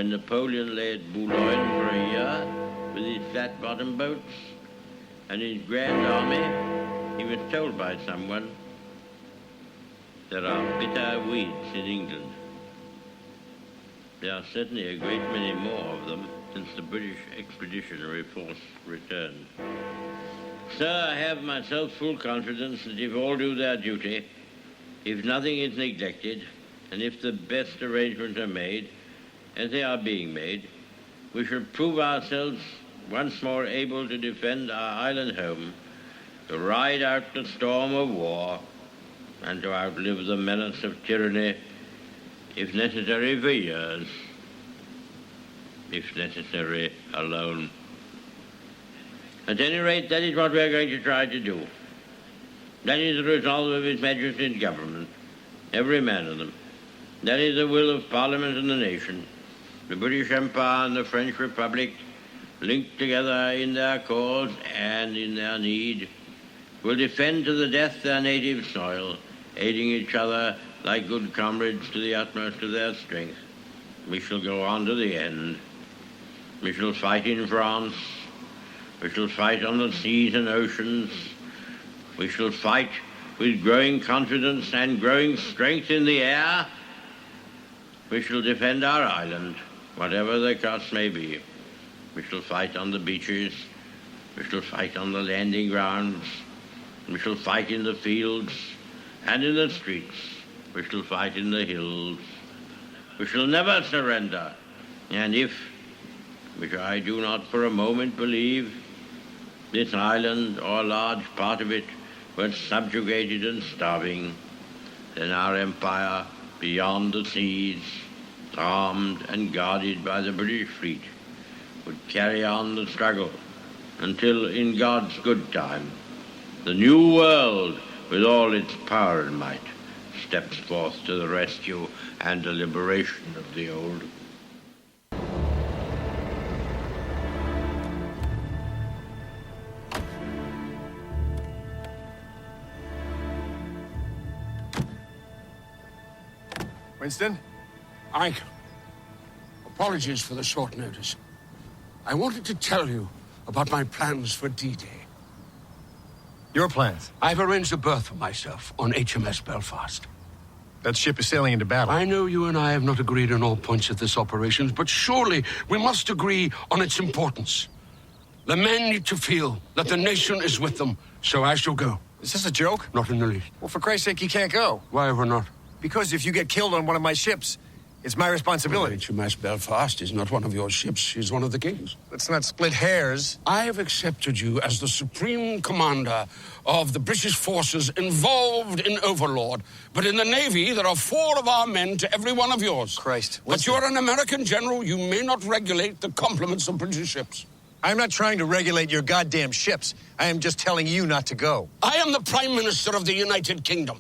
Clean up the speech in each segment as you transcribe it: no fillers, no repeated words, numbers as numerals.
when Napoleon lay at Boulogne for a year with his flat-bottom boats and his grand army, he was told by someone, there are bitter weeds in England. There are certainly a great many more of them since the British Expeditionary Force returned. Sir, I have myself full confidence that if all do their duty, if nothing is neglected, and if the best arrangements are made, as they are being made, we shall prove ourselves once more able to defend our island home, to ride out the storm of war, and to outlive the menace of tyranny, if necessary for years, if necessary alone. At any rate, that is what we are going to try to do. That is the resolve of His Majesty's government, every man of them. That is the will of Parliament and the nation. The British Empire and the French Republic, linked together in their cause and in their need, will defend to the death their native soil, aiding each other like good comrades to the utmost of their strength. We shall go on to the end. We shall fight in France. We shall fight on the seas and oceans. We shall fight with growing confidence and growing strength in the air. We shall defend our island, whatever the cost may be. We shall fight on the beaches. We shall fight on the landing grounds. We shall fight in the fields and in the streets. We shall fight in the hills. We shall never surrender. And if, which I do not for a moment believe, this island or a large part of it were subjugated and starving, then our empire beyond the seas, armed and guarded by the British fleet, would carry on the struggle until, in God's good time, the new world, with all its power and might, steps forth to the rescue and the liberation of the old. Winston? Ike, apologies for the short notice. I wanted to tell you about my plans for D-Day. Your plans? I've arranged a berth for myself on HMS Belfast. That ship is sailing into battle. I know you and I have not agreed on all points of this operation, but surely we must agree on its importance. The men need to feel that the nation is with them, so I shall go. Is this a joke? Not in the least. Well, for Christ's sake, you can't go. Why ever not? Because if you get killed on one of my ships, it's my responsibility. HMS Belfast is not one of your ships. She's one of the king's. Let's not split hairs. I have accepted you as the supreme commander of the British forces involved in Overlord. But in the Navy, there are 4 of our men to every one of yours. Christ. But you're an American general. You may not regulate the complements of British ships. I'm not trying to regulate your goddamn ships. I am just telling you not to go. I am the Prime Minister of the United Kingdom.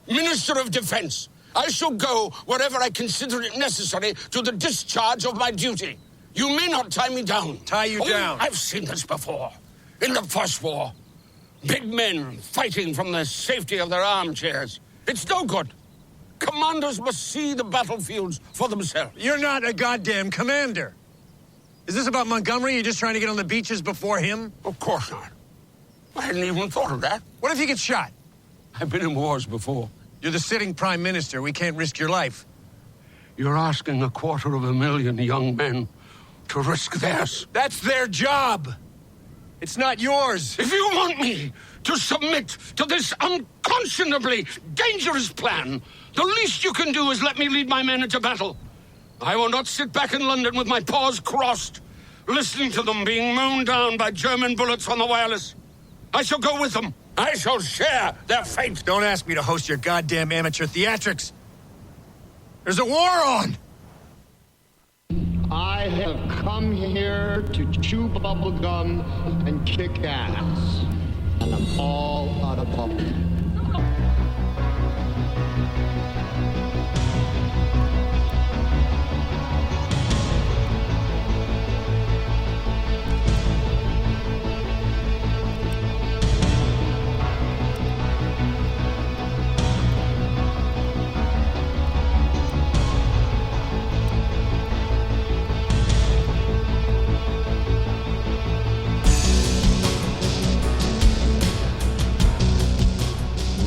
Minister of Defense. I shall go wherever I consider it necessary to the discharge of my duty. You may not tie me down. Tie you down? I've seen this before. In the first war. Big men fighting from the safety of their armchairs. It's no good. Commanders must see the battlefields for themselves. You're not a goddamn commander. Is this about Montgomery? You're just trying to get on the beaches before him? Of course not. I hadn't even thought of that. What if you get shot? I've been in wars before. You're the sitting prime minister. We can't risk your life. You're asking 250,000 young men to risk theirs. That's their job. It's not yours. If you want me to submit to this unconscionably dangerous plan, the least you can do is let me lead my men into battle. I will not sit back in London with my paws crossed, listening to them being mown down by German bullets on the wireless. I shall go with them. I shall share their fate. Don't ask me to host your goddamn amateur theatrics. There's a war on. I have come here to chew bubble gum and kick ass. And I'm all out of bubble.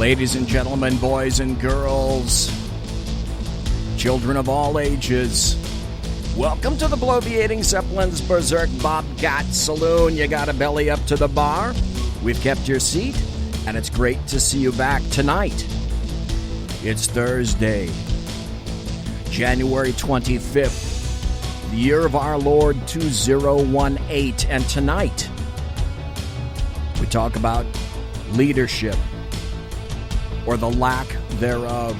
Ladies and gentlemen, boys and girls, children of all ages, welcome to the Bloviating Zeppelin's Berserk Bobcat Saloon. You got a belly up to the bar? We've kept your seat, and it's great to see you back tonight. It's Thursday, January 25th, the year of our Lord 2018, and tonight we talk about leadership, or the lack thereof.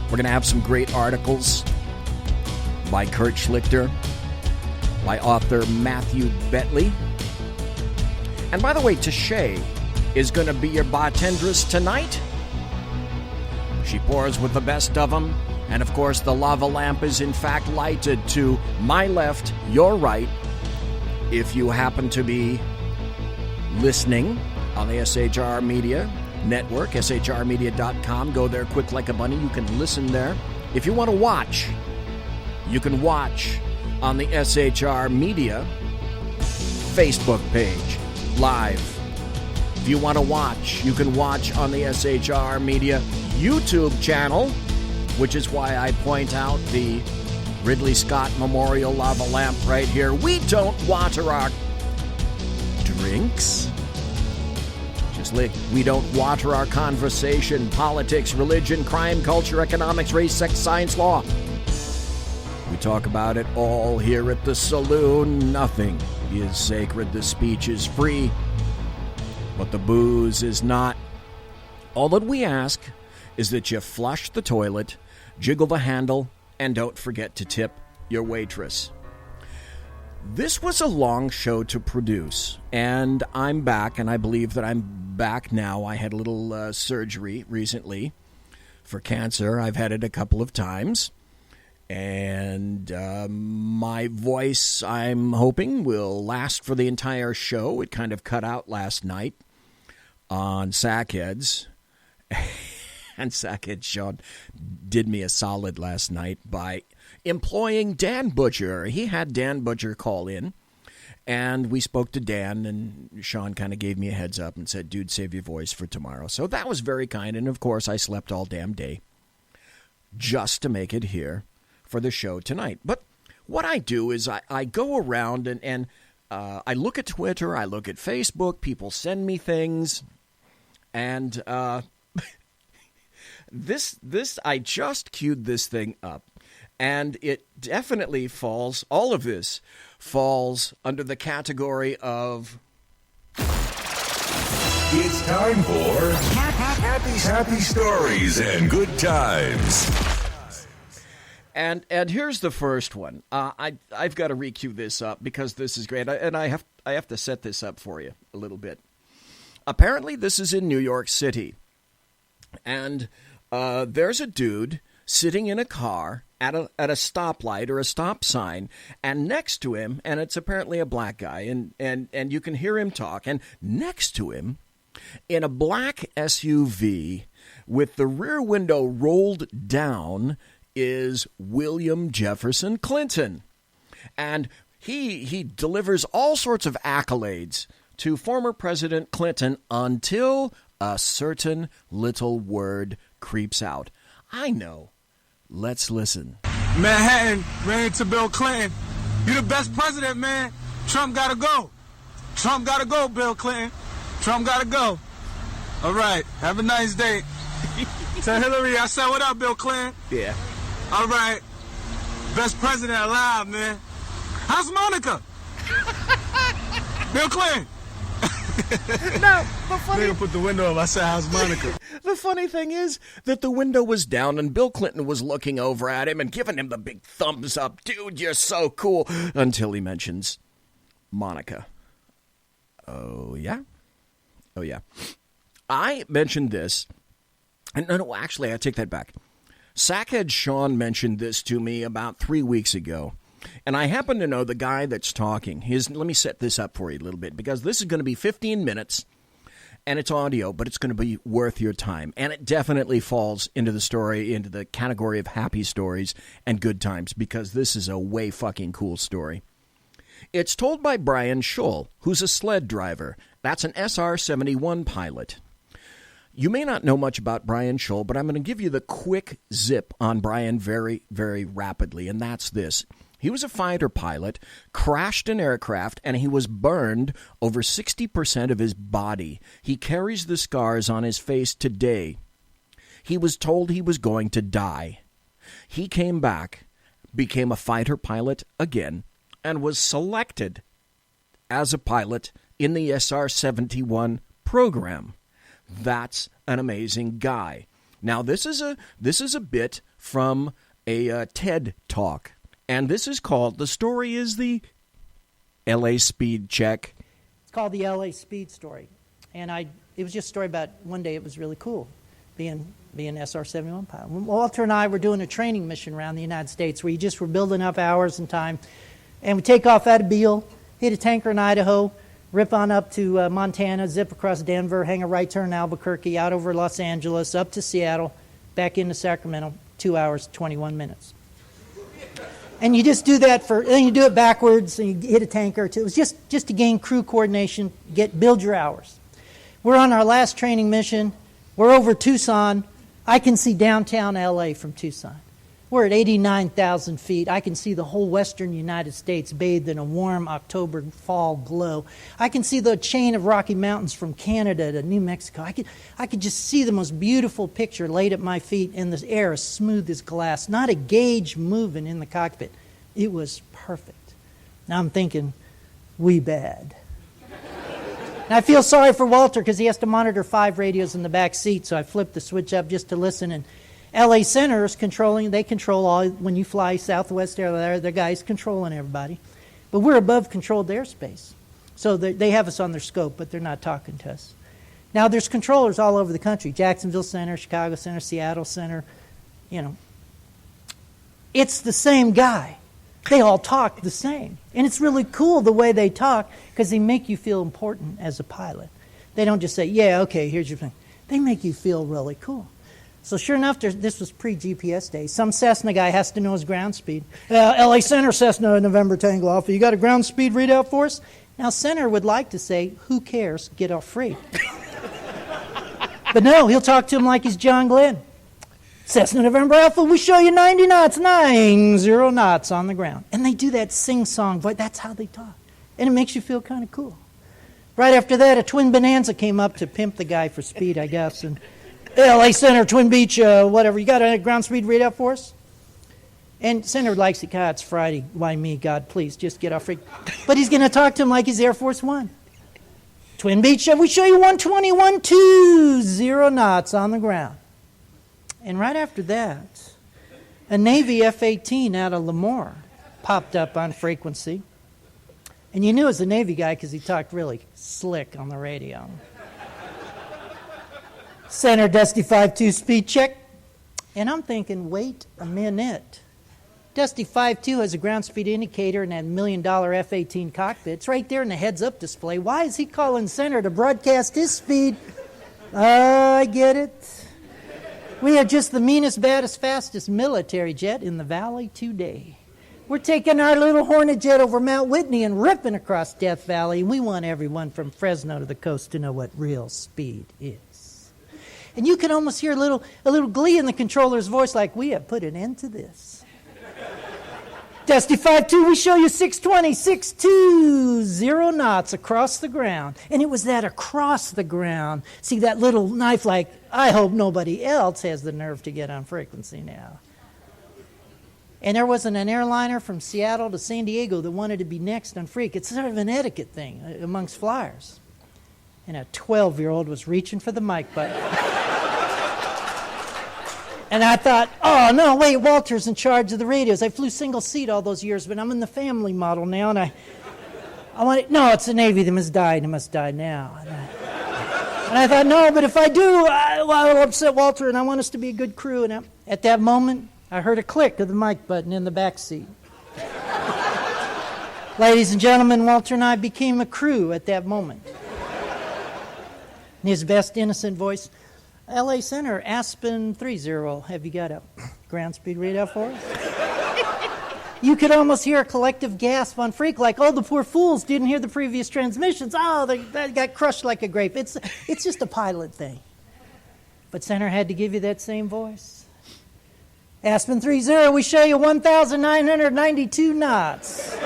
We're going to have some great articles by Kurt Schlichter, by author Matthew Bentley. And by the way, Tashay is going to be your bartendress tonight. She pours with the best of them. And of course, the lava lamp is in fact lighted to my left, your right. If you happen to be listening on the SHR Media network, shrmedia.com. Go there quick like a bunny. You can listen there. If you want to watch, you can watch on the SHR Media Facebook page live. If you want to watch, you can watch on the SHR Media YouTube channel, which is why I point out the Ridley Scott Memorial Lava Lamp right here. We don't water our drinks. Just like we don't water our conversation, politics, religion, crime, culture, economics, race, sex, science, law. We talk about it all here at the saloon. Nothing is sacred. The speech is free, but the booze is not. All that we ask is that you flush the toilet, jiggle the handle, and don't forget to tip your waitress. This was a long show to produce, and I'm back, and I believe that I'm back now. I had a little surgery recently for cancer. I've had it a couple of times, and my voice, I'm hoping, will last for the entire show. It kind of cut out last night on Sackheads, and Sackhead Sean did me a solid last night by employing Dan Butcher. He had Dan Butcher call in, and we spoke to Dan, and Sean kind of gave me a heads up and said, dude, save your voice for tomorrow. So that was very kind, and of course I slept all damn day just to make it here for the show tonight. But what I do is I go around and I look at Twitter, I look at Facebook, people send me things, and this I just queued this thing up. And it definitely falls, all of this falls under the category of... It's time for happy stories and good times. And here's the first one. I've got to re-queue this up because this is great. And I have to set this up for you a little bit. Apparently this is in New York City. And there's a dude sitting in a car at a stoplight or a stop sign, and next to him, and it's apparently a black guy, and you can hear him talk, and next to him, in a black SUV with the rear window rolled down, is William Jefferson Clinton. And he delivers all sorts of accolades to former President Clinton until a certain little word creeps out. I know. Let's listen. Manhattan ran into Bill Clinton. You the best president, man. Trump gotta go. Trump gotta go, Bill Clinton. Trump gotta go. All right. Have a nice day. Tell Hillary I said what up, Bill Clinton. Yeah. All right. Best president alive, man. How's Monica? Bill Clinton. No, the funny... They put the window up. I said, how's Monica? The funny thing is that the window was down and Bill Clinton was looking over at him and giving him the big thumbs up. Dude, you're so cool. Until he mentions Monica. Oh, yeah? Oh, yeah. I mentioned this. And no, actually, I take that back. Sackhead Sean mentioned this to me about 3 weeks ago. And I happen to know the guy that's talking. Let me set this up for you a little bit, because this is going to be 15 minutes, and it's audio, but it's going to be worth your time. And it definitely falls into the category of happy stories and good times, because this is a way fucking cool story. It's told by Brian Schull, who's a sled driver. That's an SR-71 pilot. You may not know much about Brian Scholl, but I'm going to give you the quick zip on Brian very, very rapidly, and that's this. He was a fighter pilot, crashed an aircraft, and he was burned over 60% of his body. He carries the scars on his face today. He was told he was going to die. He came back, became a fighter pilot again, and was selected as a pilot in the SR-71 program. That's an amazing guy. Now, this is a bit from a TED Talk, and this is called, the story is the L.A. Speed Check. It's called the L.A. Speed Story, and it was just a story about one day it was really cool being SR-71 pilot. Walter and I were doing a training mission around the United States where you just were building up hours and time, and we take off out of Beale, hit a tanker in Idaho, rip on up to Montana, zip across Denver, hang a right turn in Albuquerque, out over Los Angeles, up to Seattle, back into Sacramento, 2 hours, 21 minutes. And you just do that then you do it backwards, and you hit a tanker or two. It was just to gain crew coordination, build your hours. We're on our last training mission. We're over Tucson. I can see downtown LA from Tucson. We're at 89,000 feet. I can see the whole western United States bathed in a warm October fall glow. I can see the chain of Rocky Mountains from Canada to New Mexico. I could just see the most beautiful picture laid at my feet, and the air as smooth as glass. Not a gauge moving in the cockpit. It was perfect. Now I'm thinking, we bad. And I feel sorry for Walter because he has to monitor 5 radios in the back seat, so I flipped the switch up just to listen, and LA Center is they control all, when you fly Southwest Air, their guys controlling everybody. But we're above controlled airspace. So they have us on their scope, but they're not talking to us. Now there's controllers all over the country. Jacksonville Center, Chicago Center, Seattle Center, It's the same guy. They all talk the same. And it's really cool the way they talk because they make you feel important as a pilot. They don't just say, yeah, okay, here's your thing. They make you feel really cool. So sure enough, this was pre-GPS days. Some Cessna guy has to know his ground speed. LA Center, Cessna, November Tango Alpha. You got a ground speed readout for us? Now, Center would like to say, who cares? Get off free. But no, he'll talk to him like he's John Glenn. Cessna, November Alpha, we show you 90 knots, 90 knots on the ground. And they do that sing-song voice. That's how they talk. And it makes you feel kind of cool. Right after that, a twin Bonanza came up to pimp the guy for speed, I guess, and LA Center, Twin Beach, whatever. You got a ground speed readout for us? And Center likes it. God, it's Friday. Why me? God, please, just get off free. But he's going to talk to him like he's Air Force One. Twin Beach, we show you 121, 20 knots on the ground. And right after that, a Navy F-18 out of Lemoore popped up on frequency. And you knew it was a Navy guy because he talked really slick on the radio. Center, Dusty 5-2 speed check. And I'm thinking, wait a minute. Dusty 5-2 has a ground speed indicator and that $1 million F-18 cockpit. It's right there in the heads-up display. Why is he calling Center to broadcast his speed? I get it. We have just the meanest, baddest, fastest military jet in the valley today. We're taking our little Hornet jet over Mount Whitney and ripping across Death Valley. We want everyone from Fresno to the coast to know what real speed is. And you can almost hear a little glee in the controller's voice like, we have put an end to this. Dusty 5-2, we show you 620, 620 knots across the ground. And it was that across the ground. See that little knife like, I hope nobody else has the nerve to get on frequency now. And there wasn't an airliner from Seattle to San Diego that wanted to be next on Freak. It's sort of an etiquette thing amongst flyers. And a 12-year-old was reaching for the mic button. And I thought, oh, no, wait, Walter's in charge of the radios. I flew single seat all those years, but I'm in the family model now, and I wanted, no, it's the Navy. They must die. They must die now. And I thought, no, but if I do, I'll upset Walter, and I want us to be a good crew. And at that moment, I heard a click of the mic button in the back seat. Ladies and gentlemen, Walter and I became a crew at that moment. In his best innocent voice, LA Center, Aspen 30, have you got a ground speed readout for us? You could almost hear a collective gasp on Freak, like, oh, the poor fools didn't hear the previous transmissions. Oh, they got crushed like a grape. It's just a pilot thing. But Center had to give you that same voice. Aspen 30, we show you 1,992 knots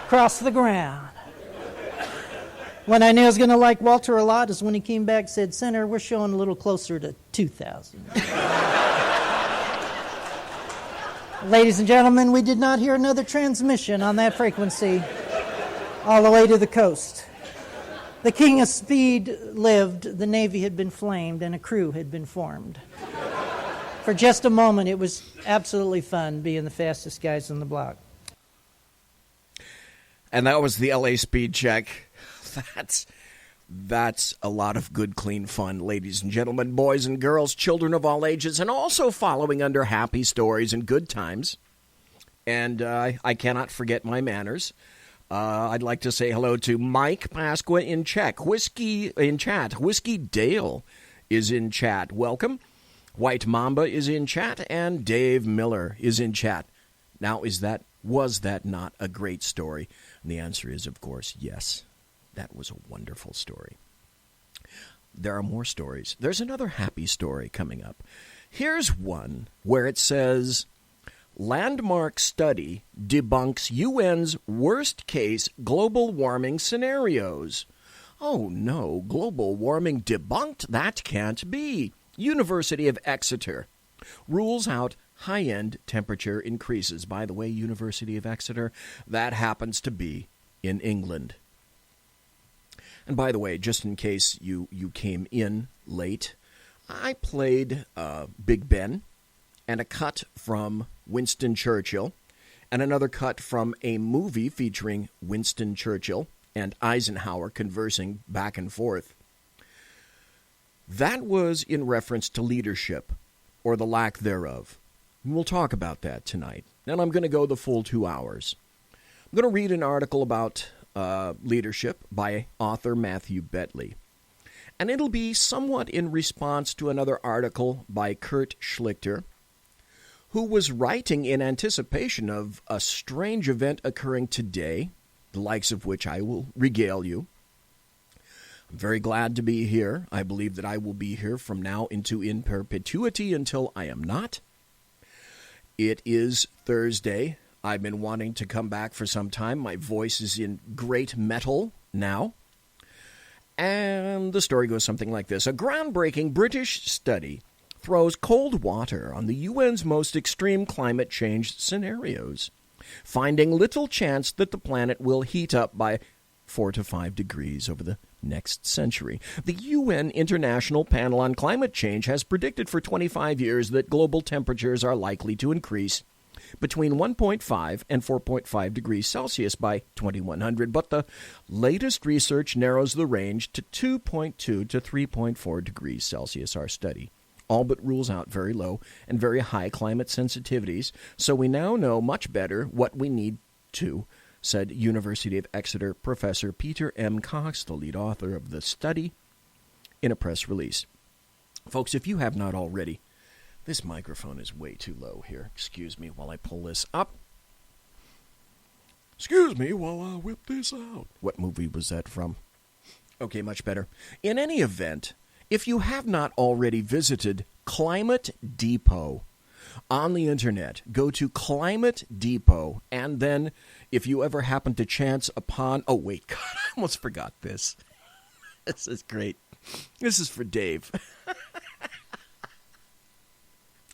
across the ground. When I knew I was going to like Walter a lot is when he came back and said, Center, we're showing a little closer to 2,000. Ladies and gentlemen, we did not hear another transmission on that frequency all the way to the coast. The king of speed lived, the Navy had been flamed, and a crew had been formed. For just a moment, it was absolutely fun being the fastest guys on the block. And that was the LA Speed Check. That's a lot of good, clean fun, ladies and gentlemen, boys and girls, children of all ages, and also following under happy stories and good times. And I cannot forget my manners. I'd like to say hello to Mike Pasqua in chat. Whiskey Dale is in chat. Welcome. White Mamba is in chat, and Dave Miller is in chat. Now, was that not a great story? And the answer is, of course, yes. That was a wonderful story. There are more stories. There's another happy story coming up. Here's one where it says, landmark study debunks UN's worst-case global warming scenarios. Oh no, global warming debunked? That can't be. University of Exeter rules out high-end temperature increases. By the way, University of Exeter, that happens to be in England. And by the way, just in case you came in late, I played Big Ben and a cut from Winston Churchill and another cut from a movie featuring Winston Churchill and Eisenhower conversing back and forth. That was in reference to leadership, or the lack thereof. We'll talk about that tonight. And I'm going to go the full 2 hours. I'm going to read an article about leadership by author Matthew Betley. And it'll be somewhat in response to another article by Kurt Schlichter, who was writing in anticipation of a strange event occurring today, the likes of which I will regale you. I'm very glad to be here. I believe that I will be here from now into in perpetuity until I am not. It is Thursday. I've been wanting to come back for some time. My voice is in great metal now. And the story goes something like this. A groundbreaking British study throws cold water on the UN's most extreme climate change scenarios, finding little chance that the planet will heat up by 4 to 5 degrees over the next century. The UN International Panel on Climate Change has predicted for 25 years that global temperatures are likely to increase between 1.5 and 4.5 degrees Celsius by 2100, but the latest research narrows the range to 2.2 to 3.4 degrees Celsius, our study. All but rules out very low and very high climate sensitivities, so we now know much better what we need to, said University of Exeter Professor Peter M. Cox, the lead author of the study, in a press release. Folks, if you have not already, this microphone is way too low here. Excuse me while I pull this up. Excuse me while I whip this out. What movie was that from? Okay, much better. In any event, if you have not already visited Climate Depot on the internet, go to Climate Depot, and then if you ever happen to chance upon... Oh, wait, God, I almost forgot this. This is great. This is for Dave.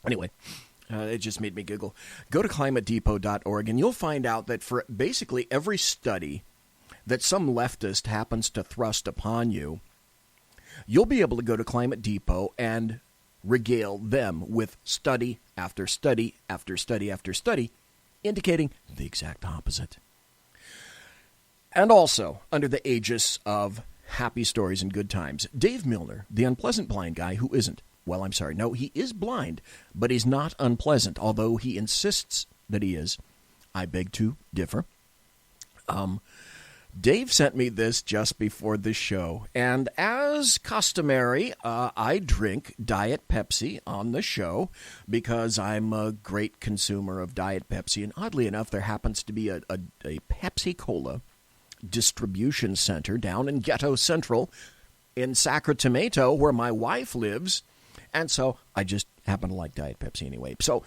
Anyway, it just made me giggle. Go to climatedepot.org, and you'll find out that for basically every study that some leftist happens to thrust upon you, you'll be able to go to Climate Depot and regale them with study after study after study after study, indicating the exact opposite. And also, under the aegis of happy stories and good times, Dave Milner, the unpleasant blind guy who isn't. Well, I'm sorry. No, he is blind, but he's not unpleasant, although he insists that he is. I beg to differ. Dave sent me this just before the show, and as customary, I drink Diet Pepsi on the show because I'm a great consumer of Diet Pepsi, and oddly enough, there happens to be a Pepsi Cola distribution center down in Ghetto Central in Sacramento, where my wife lives, and so I just happen to like Diet Pepsi anyway. So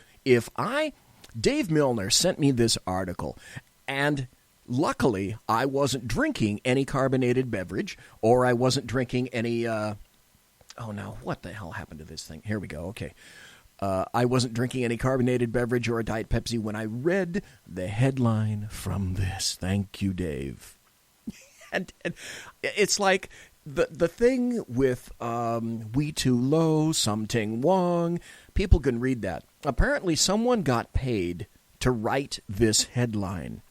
Dave Milner sent me this article, and luckily, I wasn't drinking any carbonated beverage, or I wasn't drinking any, oh no, what the hell happened to this thing? Here we go, okay. I wasn't drinking any carbonated beverage or a Diet Pepsi when I read the headline from this. Thank you, Dave. and it's like the thing with We Too Low, Something Wrong, people can read that. Apparently, someone got paid to write this headline.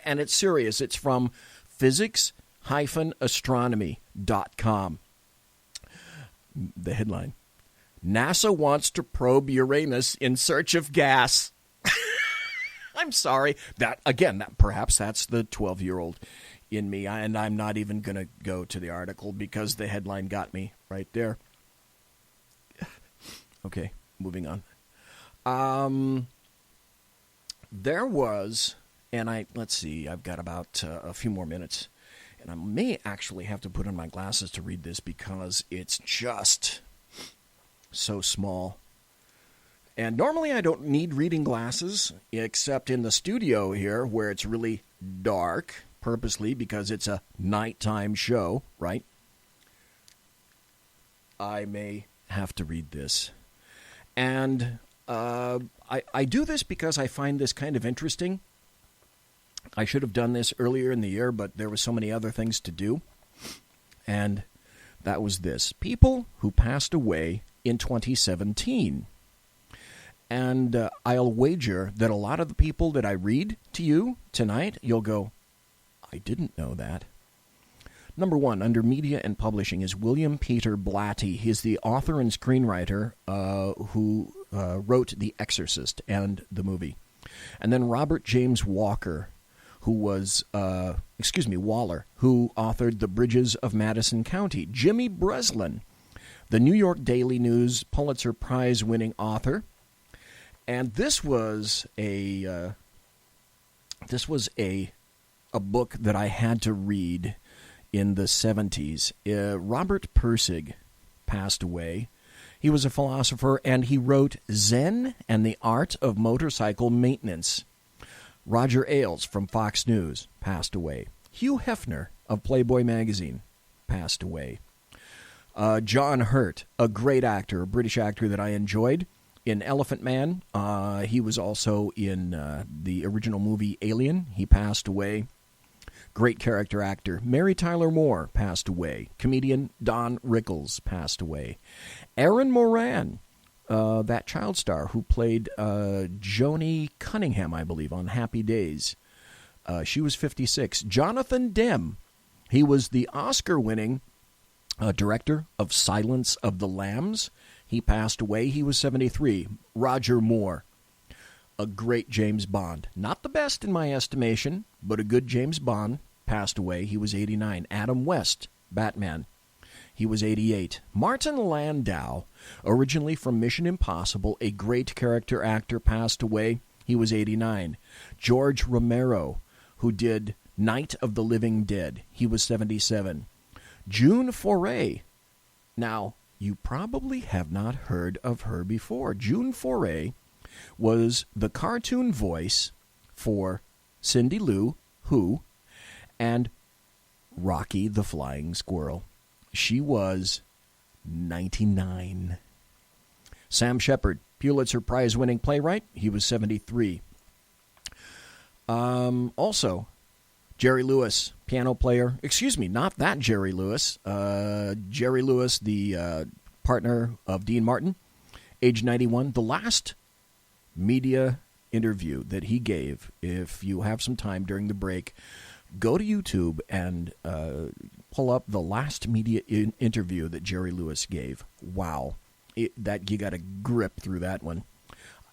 And it's serious. It's from physics-astronomy.com. The headline: NASA wants to probe Uranus in search of gas. I'm sorry. Perhaps that's the 12-year-old in me, and I'm not even going to go to the article because the headline got me right there. Okay, moving on. There was... And let's see, I've got about a few more minutes. And I may actually have to put on my glasses to read this because it's just so small. And normally I don't need reading glasses, except in the studio here where it's really dark, purposely because it's a nighttime show, right? I may have to read this. And I do this because I find this kind of interesting. I should have done this earlier in the year, but there were so many other things to do. And that was this. People who passed away in 2017. And I'll wager that a lot of the people that I read to you tonight, you'll go, I didn't know that. Number one, under media and publishing, is William Peter Blatty. He's the author and screenwriter who wrote The Exorcist and the movie. And then Robert James Walker, who was, Waller, who authored The Bridges of Madison County. Jimmy Breslin, the New York Daily News Pulitzer Prize-winning author. And this was a book that I had to read in the 70s. Robert Pirsig passed away. He was a philosopher, and he wrote Zen and the Art of Motorcycle Maintenance. Roger Ailes from Fox News passed away. Hugh Hefner of Playboy magazine passed away. John Hurt, a great actor, a British actor that I enjoyed in Elephant Man. He was also in the original movie Alien. He passed away. Great character actor. Mary Tyler Moore passed away. Comedian Don Rickles passed away. Erin Moran, that child star who played Joni Cunningham, I believe, on Happy Days. She was 56. Jonathan Demme, he was the Oscar-winning director of Silence of the Lambs. He passed away. He was 73. Roger Moore, a great James Bond. Not the best in my estimation, but a good James Bond, passed away. He was 89. Adam West, Batman. He was 88. Martin Landau, originally from Mission Impossible, a great character actor, passed away. He was 89. George Romero, who did Night of the Living Dead. He was 77. June Foray. Now, you probably have not heard of her before. June Foray was the cartoon voice for Cindy Lou Who and Rocky the Flying Squirrel. She was 99. Sam Shepard, Pulitzer Prize-winning playwright. He was 73. Also, Jerry Lewis, piano player. Excuse me, not that Jerry Lewis. Jerry Lewis, the partner of Dean Martin, age 91. The last media interview that he gave, if you have some time during the break, go to YouTube and pull up the last media interview that Jerry Lewis gave. Wow. That you got to grip through that one.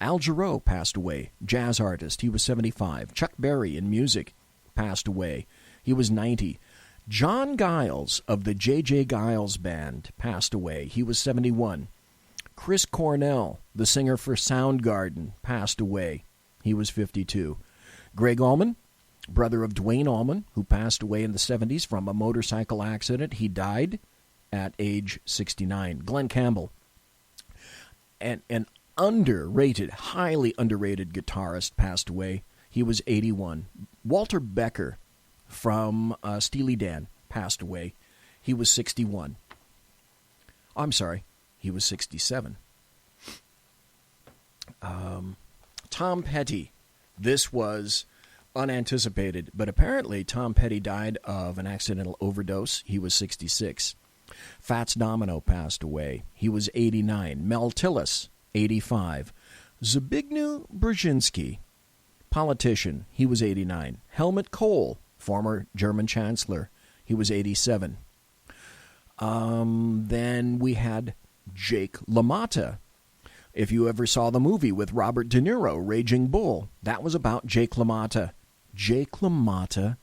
Al Jarreau passed away, jazz artist. He was 75. Chuck Berry in music passed away. He was 90. John Giles of the J.J. Giles Band passed away. He was 71. Chris Cornell, the singer for Soundgarden, passed away. He was 52. Greg Allman, brother of Dwayne Allman, who passed away in the 70s from a motorcycle accident. He died at age 69. Glenn Campbell, an underrated, highly underrated guitarist, passed away. He was 81. Walter Becker from Steely Dan passed away. He was 61. I'm sorry, he was 67. Tom Petty. This was unanticipated, but apparently Tom Petty died of an accidental overdose. He was 66. Fats Domino passed away. He was 89. Mel Tillis, 85. Zbigniew Brzezinski, politician. He was 89. Helmut Kohl, former German chancellor. He was 87. Then we had Jake LaMotta. If you ever saw the movie with Robert De Niro, Raging Bull, that was about Jake LaMotta. Jake LaMotta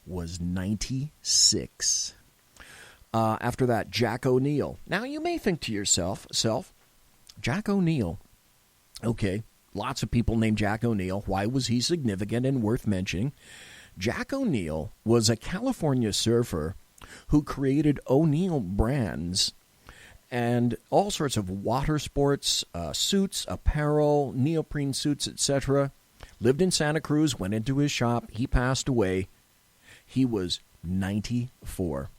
was 96. After that, Jack O'Neill. Now, you may think to yourself, Jack O'Neill, okay, lots of people named Jack O'Neill. Why was he significant and worth mentioning? Jack O'Neill was a California surfer who created O'Neill brands and all sorts of water sports, suits, apparel, neoprene suits, etc. Lived in Santa Cruz, went into his shop. He passed away. He was 94.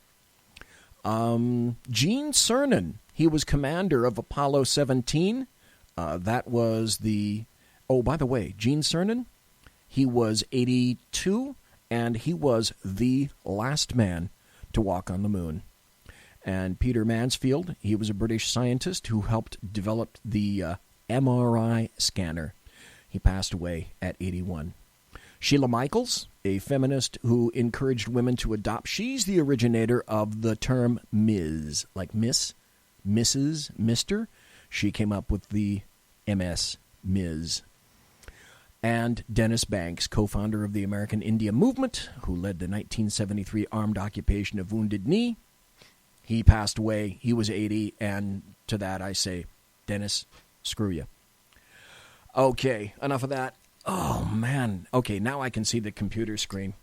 Gene Cernan, he was commander of Apollo 17. That was the... Oh, by the way, Gene Cernan, he was 82, and he was the last man to walk on the moon. And Peter Mansfield, he was a British scientist who helped develop the MRI scanner. He passed away at 81. Sheila Michaels, a feminist who encouraged women to adopt. She's the originator of the term Ms., like Miss, Mrs., Mr. She came up with the MS, Ms. And Dennis Banks, co-founder of the American India Movement, who led the 1973 armed occupation of Wounded Knee. He passed away. He was 80, and to that I say, Dennis, screw you. Okay, enough of that. Oh, man. Okay, now I can see the computer screen.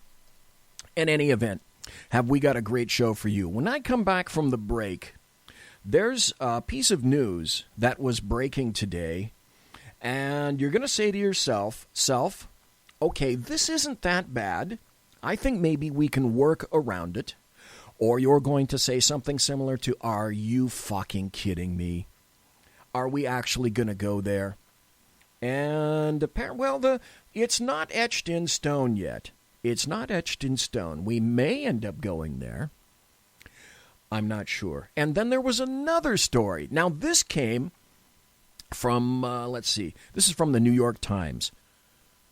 In any event, have we got a great show for you. When I come back from the break, there's a piece of news that was breaking today, and you're going to say to yourself, okay, this isn't that bad. I think maybe we can work around it. Or you're going to say something similar to, are you fucking kidding me? Are we actually going to go there? And it's not etched in stone yet. It's not etched in stone. We may end up going there. I'm not sure. And then there was another story. Now, this came from, this is from the New York Times.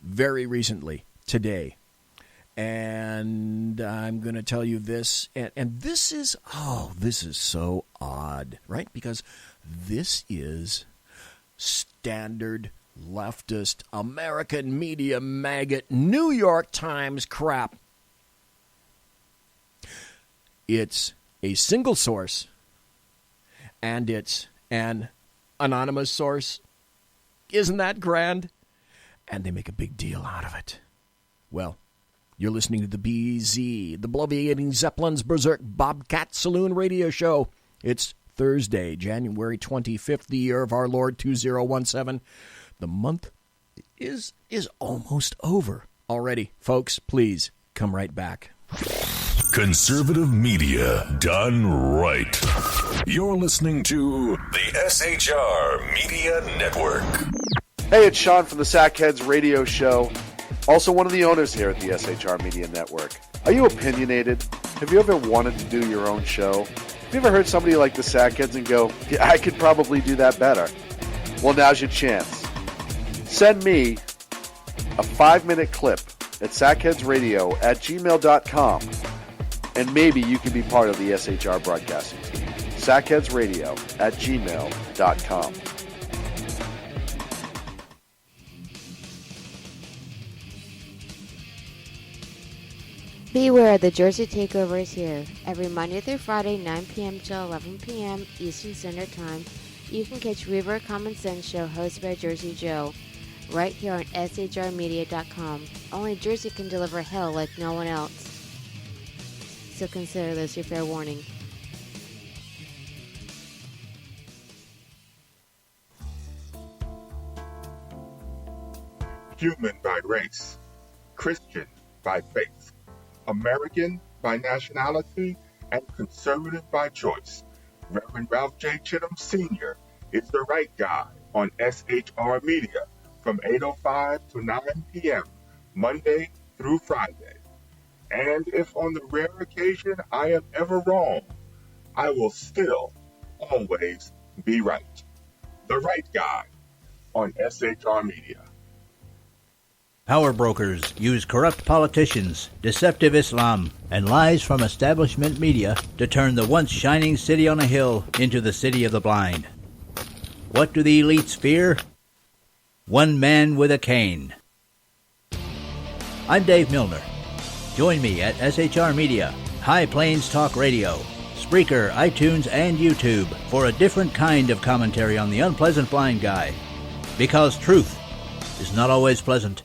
Very recently, today. And I'm going to tell you this, and this is so odd, right? Because this is standard leftist American media maggot New York Times crap. It's a single source, and it's an anonymous source. Isn't that grand? And they make a big deal out of it. Well, you're listening to the BZ, the Bloviating Zeppelin's Berserk Bobcat Saloon radio show. It's Thursday, January 25th, the year of our Lord 2017. The month is almost over already. Folks, please come right back. Conservative media done right. You're listening to the SHR Media Network. Hey, it's Sean from the Sackheads radio show. Also one of the owners here at the SHR Media Network. Are you opinionated? Have you ever wanted to do your own show? Have you ever heard somebody like the Sackheads and go, yeah, I could probably do that better? Well, now's your chance. Send me a 5-minute clip at sackheadsradio@gmail.com, and maybe you can be part of the SHR broadcasting team. sackheadsradio@gmail.com. Beware, the Jersey Takeover is here. Every Monday through Friday, 9 p.m. to 11 p.m. Eastern Standard Time, you can catch Reaver Common Sense Show hosted by Jersey Joe, right here on SHRmedia.com. Only Jersey can deliver hell like no one else. So consider this your fair warning. Human by race, Christian by faith, American by nationality, and conservative by choice. Reverend Ralph J. Chittum Sr. is the right guy on SHR Media from 8:05 to 9 p.m. Monday through Friday. And if on the rare occasion I am ever wrong, I will still always be right. The right guy on SHR Media. Power brokers use corrupt politicians, deceptive Islam, and lies from establishment media to turn the once shining city on a hill into the city of the blind. What do the elites fear? One man with a cane. I'm Dave Milner. Join me at SHR Media, High Plains Talk Radio, Spreaker, iTunes, and YouTube for a different kind of commentary on the unpleasant blind guy. Because truth is not always pleasant.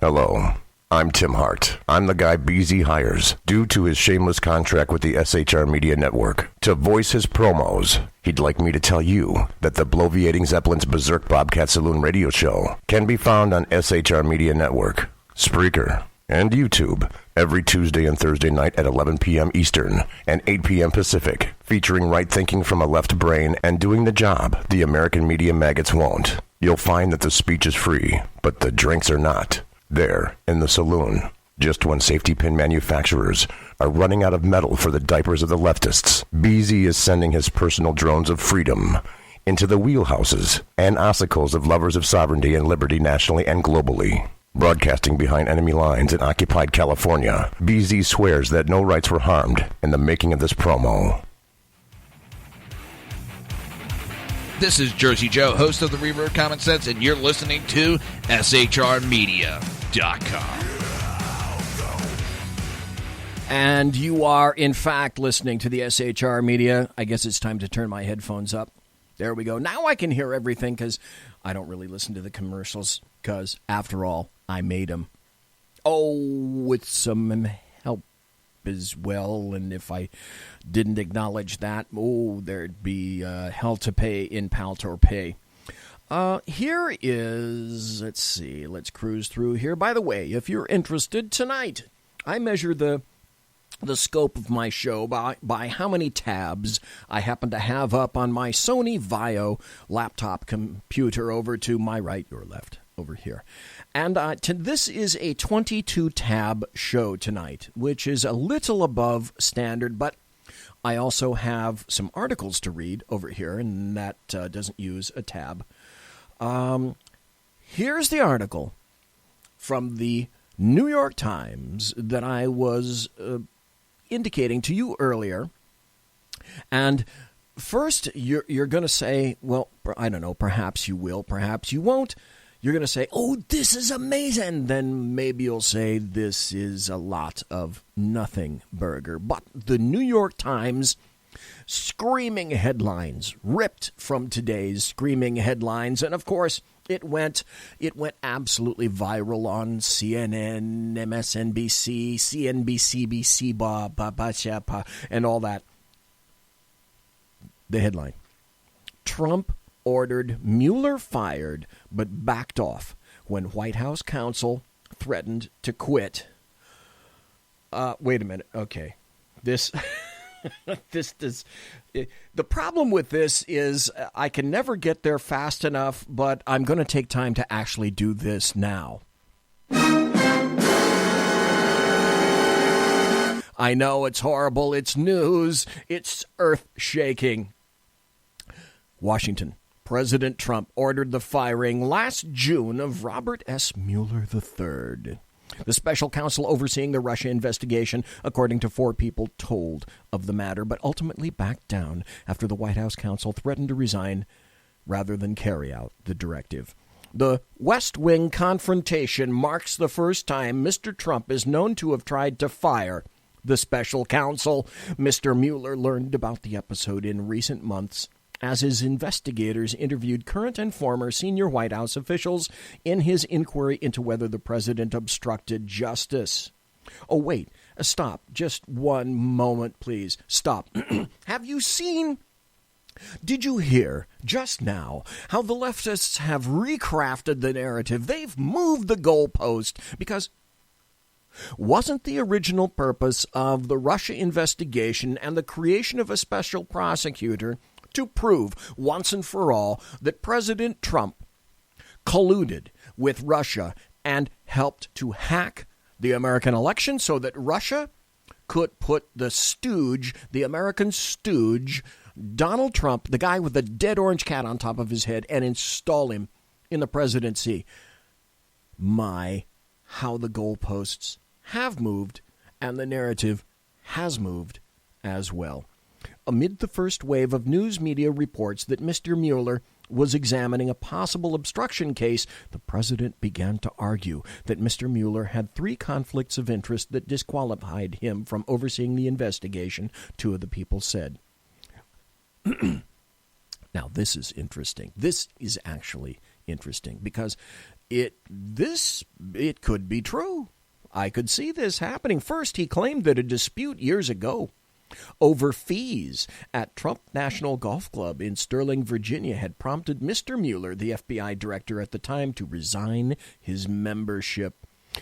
Hello, I'm Tim Hart. I'm the guy BZ hires due to his shameless contract with the SHR Media Network to voice his promos. He'd like me to tell you that the bloviating Zeppelin's Berserk Bobcat Saloon radio show can be found on SHR Media Network, Spreaker, and YouTube every Tuesday and Thursday night at 11 p.m. Eastern and 8 p.m. Pacific, featuring right thinking from a left brain and doing the job the American media maggots won't. You'll find that the speech is free, but the drinks are not. There, in the saloon, just when safety pin manufacturers are running out of metal for the diapers of the leftists, BZ is sending his personal drones of freedom into the wheelhouses and ossicles of lovers of sovereignty and liberty nationally and globally. Broadcasting behind enemy lines in occupied California, BZ swears that no rights were harmed in the making of this promo. This is Jersey Joe, host of the Reaver Common Sense, and you're listening to SHRmedia.com. And you are, in fact, listening to the SHR Media. I guess it's time to turn my headphones up. There we go. Now I can hear everything because I don't really listen to the commercials because, after all, I made them. Oh, with some help as well, and if I didn't acknowledge that, there'd be hell to pay in Paltor Pay. Here is, let's see, let's cruise through here. By the way, if you're interested, tonight I measure the scope of my show by how many tabs I happen to have up on my Sony Vaio laptop computer over to my right, your left, over here. And this is a 22-tab show tonight, which is a little above standard, but I also have some articles to read over here, and that doesn't use a tab. Here's the article from the New York Times that I was indicating to you earlier. And first, you're going to say, well, I don't know, perhaps you will, perhaps you won't. You're going to say, oh, this is amazing. Then maybe you'll say this is a lot of nothing burger. But the New York Times screaming headlines, ripped from today's screaming headlines. And, of course, it went absolutely viral on CNN, MSNBC, CNBC, and all that. The headline: Trump ordered Mueller fired, but backed off when White House counsel threatened to quit. Wait a minute. Okay. The problem with this is I can never get there fast enough, but I'm going to take time to actually do this now. I know it's horrible. It's news. It's earth-shaking. Washington. President Trump ordered the firing last June of Robert S. Mueller III, the special counsel overseeing the Russia investigation, according to 4 people told of the matter, but ultimately backed down after the White House counsel threatened to resign rather than carry out the directive. The West Wing confrontation marks the first time Mr. Trump is known to have tried to fire the special counsel. Mr. Mueller learned about the episode in recent months as his investigators interviewed current and former senior White House officials in his inquiry into whether the president obstructed justice. Oh, wait, stop. Just one moment, please. Stop. Did you hear just now how the leftists have recrafted the narrative? They've moved the goalpost because wasn't the original purpose of the Russia investigation and the creation of a special prosecutor to prove once and for all that President Trump colluded with Russia and helped to hack the American election so that Russia could put the stooge, the American stooge, Donald Trump, the guy with the dead orange cat on top of his head, and install him in the presidency? My, how the goalposts have moved, and the narrative has moved as well. Amid the first wave of news media reports that Mr. Mueller was examining a possible obstruction case, the president began to argue that Mr. Mueller had 3 conflicts of interest that disqualified him from overseeing the investigation, 2 of the people said. Now, this is interesting. This is actually interesting because it could be true. I could see this happening. First, he claimed that a dispute years ago over fees at Trump National Golf Club in Sterling, Virginia, had prompted Mr. Mueller, the FBI director at the time, to resign his membership.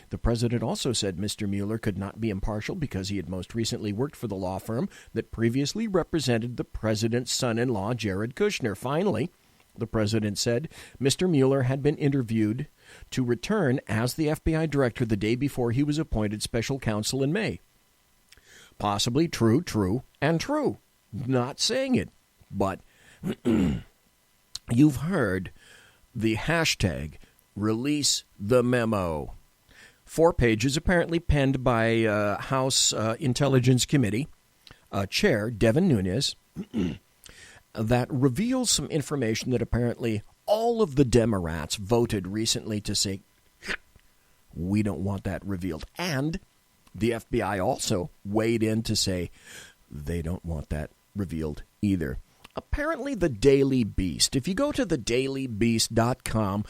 The president also said Mr. Mueller could not be impartial because he had most recently worked for the law firm that previously represented the president's son-in-law, Jared Kushner. Finally, the president said Mr. Mueller had been interviewed to return as the FBI director the day before he was appointed special counsel in May. Possibly true, and true. Not saying it, but you've heard the hashtag release the memo. 4 pages apparently penned by House Intelligence Committee Chair Devin Nunes that reveals some information that apparently all of the Demorats voted recently to say, we don't want that revealed. And the FBI also weighed in to say they don't want that revealed either. Apparently the Daily Beast, if you go to thedailybeast.com,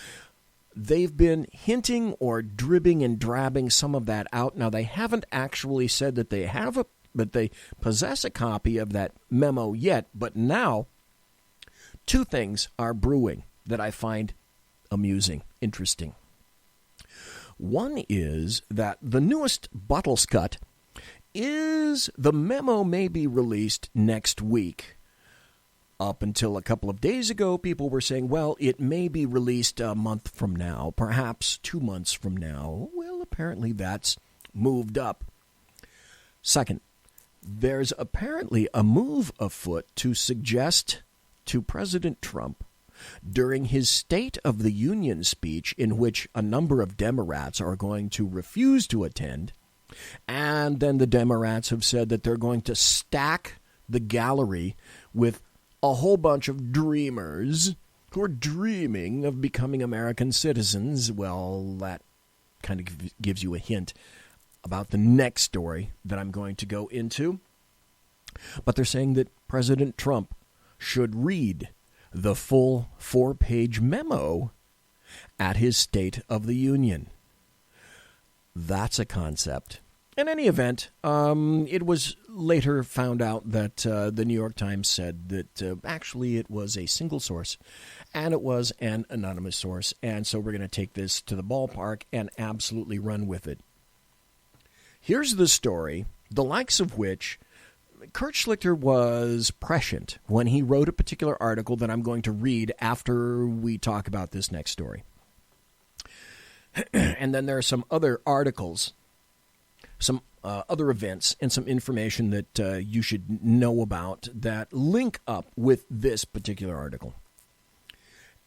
they've been hinting or dribbing and drabbing some of that out. Now, they haven't actually said that they have but they possess a copy of that memo yet. But now, 2 things are brewing that I find amusing, interesting. One is that the newest Buttlescut is the memo may be released next week. Up until a couple of days ago, people were saying, well, it may be released a month from now, perhaps 2 months from now. Well, apparently that's moved up. Second, there's apparently a move afoot to suggest to President Trump during his State of the Union speech, in which a number of Demorats are going to refuse to attend, and then the Demorats have said that they're going to stack the gallery with a whole bunch of dreamers who are dreaming of becoming American citizens. Well, that kind of gives you a hint about the next story that I'm going to go into. But they're saying that President Trump should read the full 4-page memo at his State of the Union. That's a concept. In any event, it was later found out that the New York Times said that actually it was a single source, and it was an anonymous source, and so we're going to take this to the ballpark and absolutely run with it. Here's the story, the likes of which Kurt Schlichter was prescient when he wrote a particular article that I'm going to read after we talk about this next story. And then there are some other articles, some other events, and some information that you should know about that link up with this particular article.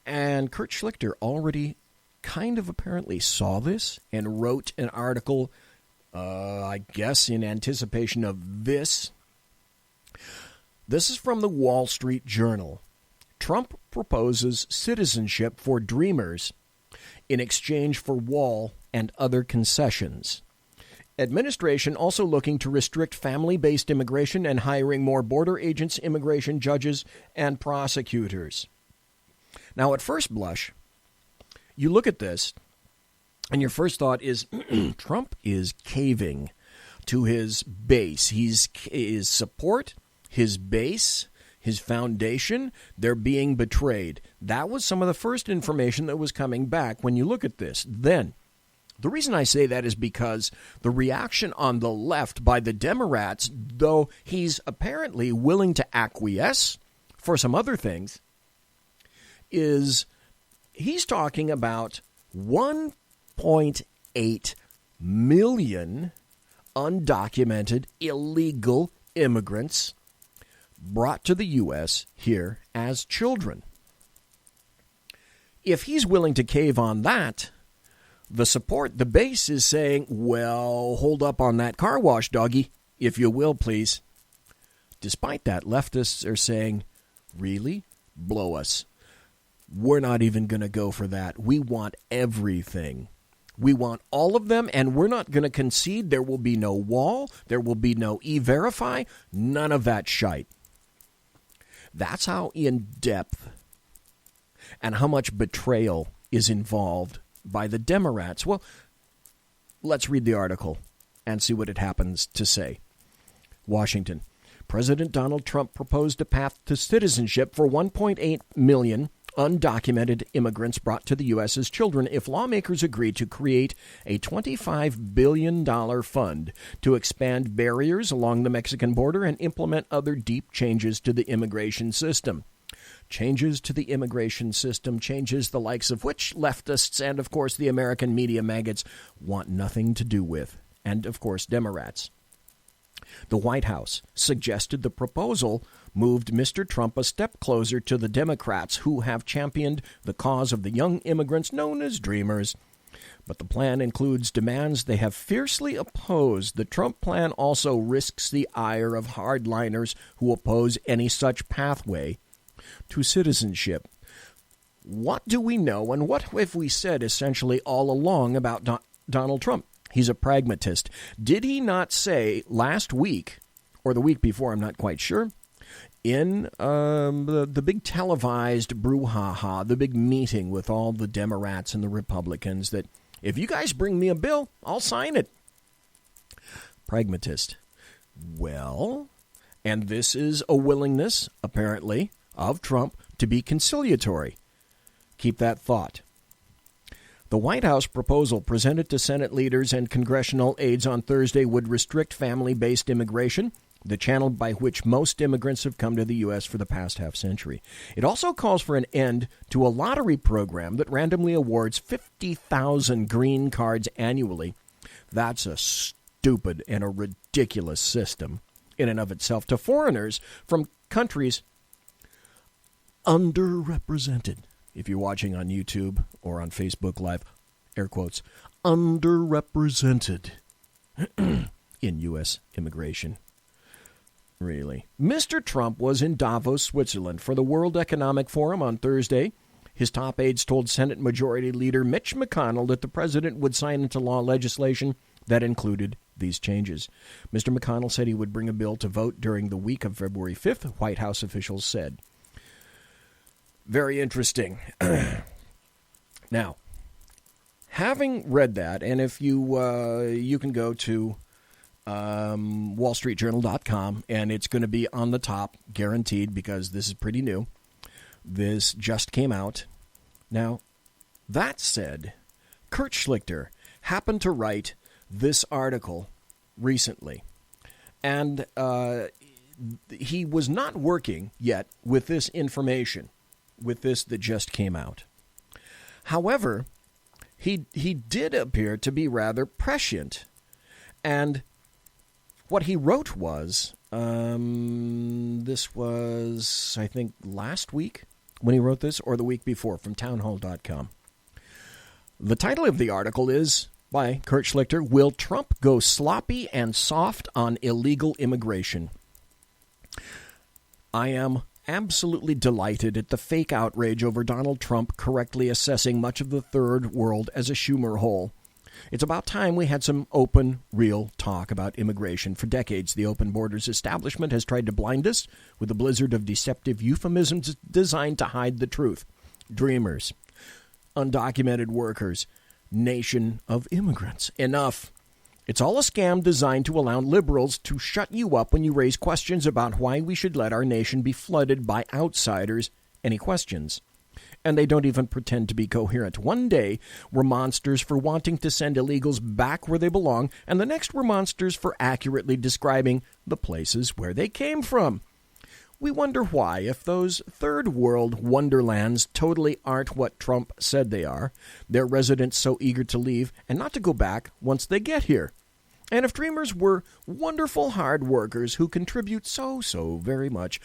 And Kurt Schlichter already kind of apparently saw this and wrote an article, I guess, in anticipation of this. This is from the Wall Street Journal. Trump proposes citizenship for dreamers in exchange for wall and other concessions. Administration also looking to restrict family-based immigration and hiring more border agents, immigration judges, and prosecutors. Now, at first blush, you look at this, and your first thought is Trump is caving to his base. His support, his base, his foundation, they're being betrayed. That was some of the first information that was coming back when you look at this. Then, the reason I say that is because the reaction on the left by the Demorats, though he's apparently willing to acquiesce for some other things, is he's talking about 1.8 million undocumented illegal immigrants brought to the U.S. here as children. If he's willing to cave on that, the support, the base is saying, well, hold up on that car wash, doggy, if you will, please. Despite that, leftists are saying, really? Blow us. We're not even going to go for that. We want everything. We want all of them, and we're not going to concede. There will be no wall. There will be no e-verify. None of that shite. That's how in-depth and how much betrayal is involved by the Demorats. Well, let's read the article and see what it happens to say. Washington. President Donald Trump proposed a path to citizenship for 1.8 million undocumented immigrants brought to the U.S. as children if lawmakers agree to create a $25 billion fund to expand barriers along the Mexican border and implement other deep changes to the immigration system. Changes to the immigration system, changes the likes of which leftists and, of course, the American media maggots want nothing to do with, and, of course, Demorats. The White House suggested the proposal moved Mr. Trump a step closer to the Democrats who have championed the cause of the young immigrants known as Dreamers. But the plan includes demands they have fiercely opposed. The Trump plan also risks the ire of hardliners who oppose any such pathway to citizenship. What do we know, and what have we said essentially all along about Donald Trump? He's a pragmatist. Did he not say last week, or the week before, I'm not quite sure, in the big televised brouhaha, the big meeting with all the Demorats and the Republicans, that if you guys bring me a bill, I'll sign it? Pragmatist. Well, and this is a willingness, apparently, of Trump to be conciliatory. Keep that thought. The White House proposal presented to Senate leaders and congressional aides on Thursday would restrict family-based immigration, the channel by which most immigrants have come to the U.S. for the past half-century. It also calls for an end to a lottery program that randomly awards 50,000 green cards annually. That's a stupid and a ridiculous system in and of itself to foreigners from countries underrepresented. If you're watching on YouTube or on Facebook Live, air quotes, underrepresented in U.S. immigration. Really. Mr. Trump was in Davos, Switzerland for the World Economic Forum on Thursday. His top aides told Senate Majority Leader Mitch McConnell that the president would sign into law legislation that included these changes. Mr. McConnell said he would bring a bill to vote during the week of February 5th, White House officials said. Very interesting. Now, having read that, and if you can go to wallstreetjournal.com, and it's going to be on the top, guaranteed, because this is pretty new. This just came out. Now, that said, Kurt Schlichter happened to write this article recently, and he was not working yet with this information, with this that just came out. However, he did appear to be rather prescient, and what he wrote was, this was, I think, last week when he wrote this, or the week before, from townhall.com. The title of the article is, by Kurt Schlichter, Will Trump Go Sloppy and Soft on Illegal Immigration? I am absolutely delighted at the fake outrage over Donald Trump correctly assessing much of the third world as a Schumer hole. It's about time we had some open, real talk about immigration. For decades, the open borders establishment has tried to blind us with a blizzard of deceptive euphemisms designed to hide the truth. Dreamers, undocumented workers, nation of immigrants. Enough. It's all a scam designed to allow liberals to shut you up when you raise questions about why we should let our nation be flooded by outsiders. Any questions? And they don't even pretend to be coherent. One day, we're monsters for wanting to send illegals back where they belong, and the next we're monsters for accurately describing the places where they came from. We wonder why, if those third world wonderlands totally aren't what Trump said they are, their residents so eager to leave and not to go back once they get here. And if dreamers were wonderful hard workers who contribute so very much,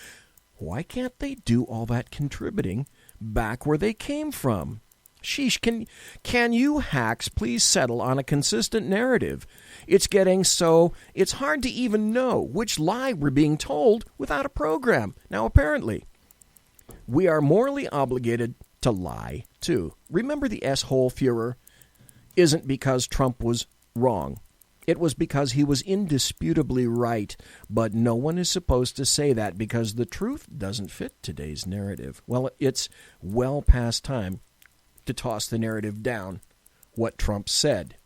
why can't they do all that contributing back where they came from? Sheesh, can you hacks please settle on a consistent narrative? It's getting so it's hard to even know which lie we're being told without a program. Now, apparently, we are morally obligated to lie, too. Remember, the S-hole Führer isn't because Trump was wrong. It was because he was indisputably right. But no one is supposed to say that because the truth doesn't fit today's narrative. Well, it's well past time to toss the narrative down, what Trump said.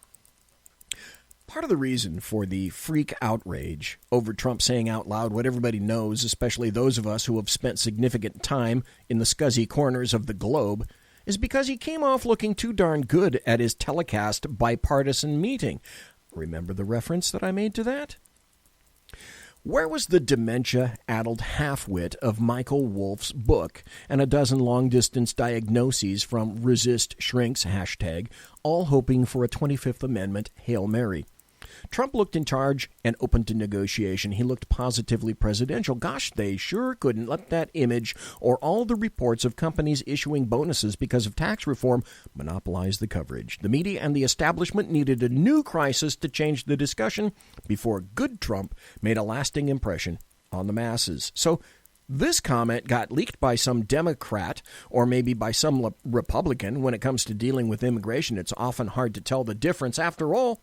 Part of the reason for the freak outrage over Trump saying out loud what everybody knows, especially those of us who have spent significant time in the scuzzy corners of the globe, is because he came off looking too darn good at his telecast bipartisan meeting. Remember the reference that I made to that? Where was the dementia-addled half-wit of Michael Wolff's book and a dozen long-distance diagnoses from Resist Shrinks hashtag, all hoping for a 25th Amendment Hail Mary? Trump looked in charge and open to negotiation. He looked positively presidential. Gosh, they sure couldn't let that image or all the reports of companies issuing bonuses because of tax reform monopolize the coverage. The media and the establishment needed a new crisis to change the discussion before good Trump made a lasting impression on the masses. So this comment got leaked by some Democrat or maybe by some Republican. When it comes to dealing with immigration, it's often hard to tell the difference. After all,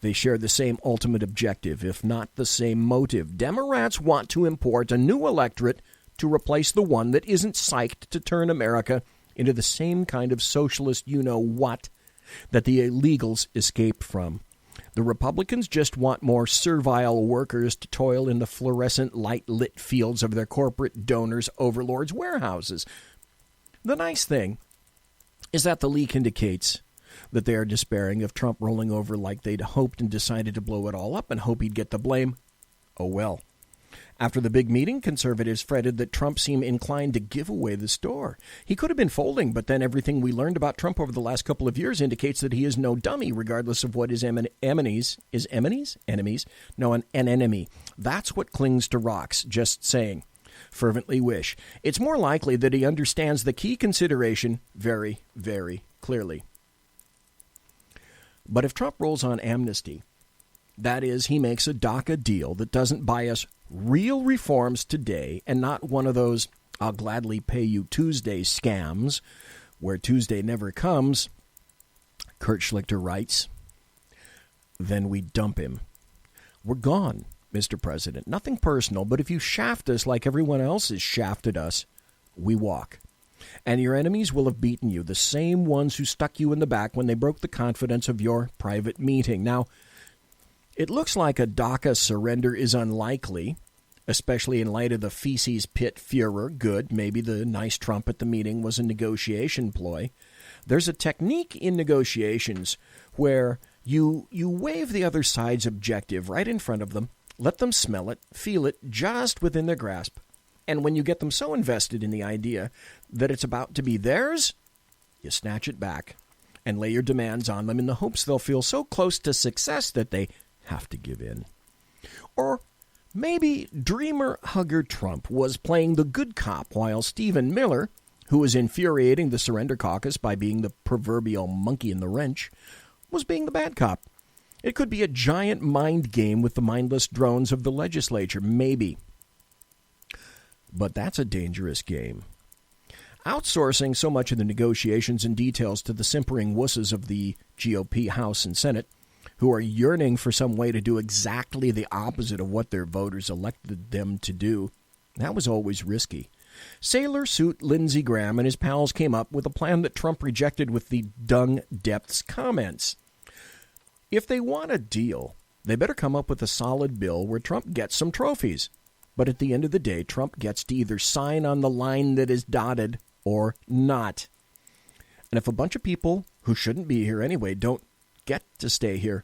they share the same ultimate objective, if not the same motive. Demorats want to import a new electorate to replace the one that isn't psyched to turn America into the same kind of socialist you-know-what that the illegals escaped from. The Republicans just want more servile workers to toil in the fluorescent light-lit fields of their corporate donors' overlords' warehouses. The nice thing is that the leak indicates that they are despairing of Trump rolling over like they'd hoped and decided to blow it all up and hope he'd get the blame. Oh well. After the big meeting, conservatives fretted that Trump seemed inclined to give away the store. He could have been folding, but then everything we learned about Trump over the last couple of years indicates that he is no dummy, regardless of what his enemies. No, an enemy. That's what clings to rocks, just saying. Fervently wish. It's more likely that he understands the key consideration very, very clearly. But if Trump rolls on amnesty, that is, he makes a DACA deal that doesn't buy us real reforms today and not one of those I'll gladly pay you Tuesday scams where Tuesday never comes, Kurt Schlichter writes, then we dump him. We're gone, Mr. President. Nothing personal, but if you shaft us like everyone else has shafted us, we walk. And your enemies will have beaten you, the same ones who stuck you in the back when they broke the confidence of your private meeting. Now, it looks like a DACA surrender is unlikely, especially in light of the feces pit Führer. Good, maybe the nice Trump at the meeting was a negotiation ploy. There's a technique in negotiations where you wave the other side's objective right in front of them, let them smell it, feel it just within their grasp. And when you get them so invested in the idea that it's about to be theirs, you snatch it back and lay your demands on them in the hopes they'll feel so close to success that they have to give in. Or maybe dreamer hugger Trump was playing the good cop while Stephen Miller, who was infuriating the surrender caucus by being the proverbial monkey in the wrench, was being the bad cop. It could be a giant mind game with the mindless drones of the legislature, maybe. But that's a dangerous game. Outsourcing so much of the negotiations and details to the simpering wusses of the GOP House and Senate, who are yearning for some way to do exactly the opposite of what their voters elected them to do, that was always risky. Sailor Suit Lindsey Graham and his pals came up with a plan that Trump rejected with the dung depths comments. If they want a deal, they better come up with a solid bill where Trump gets some trophies. But at the end of the day, Trump gets to either sign on the line that is dotted or not. And if a bunch of people who shouldn't be here anyway don't get to stay here,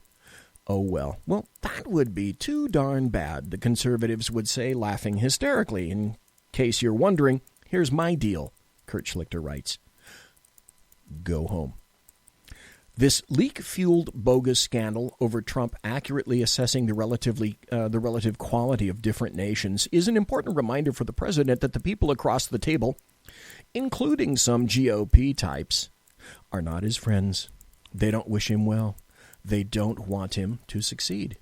oh well. Well, that would be too darn bad, the conservatives would say, laughing hysterically. In case you're wondering, here's my deal, Kurt Schlichter writes. Go home. This leak-fueled bogus scandal over Trump accurately assessing the relative quality of different nations is an important reminder for the president that the people across the table, including some GOP types, are not his friends. They don't wish him well. They don't want him to succeed.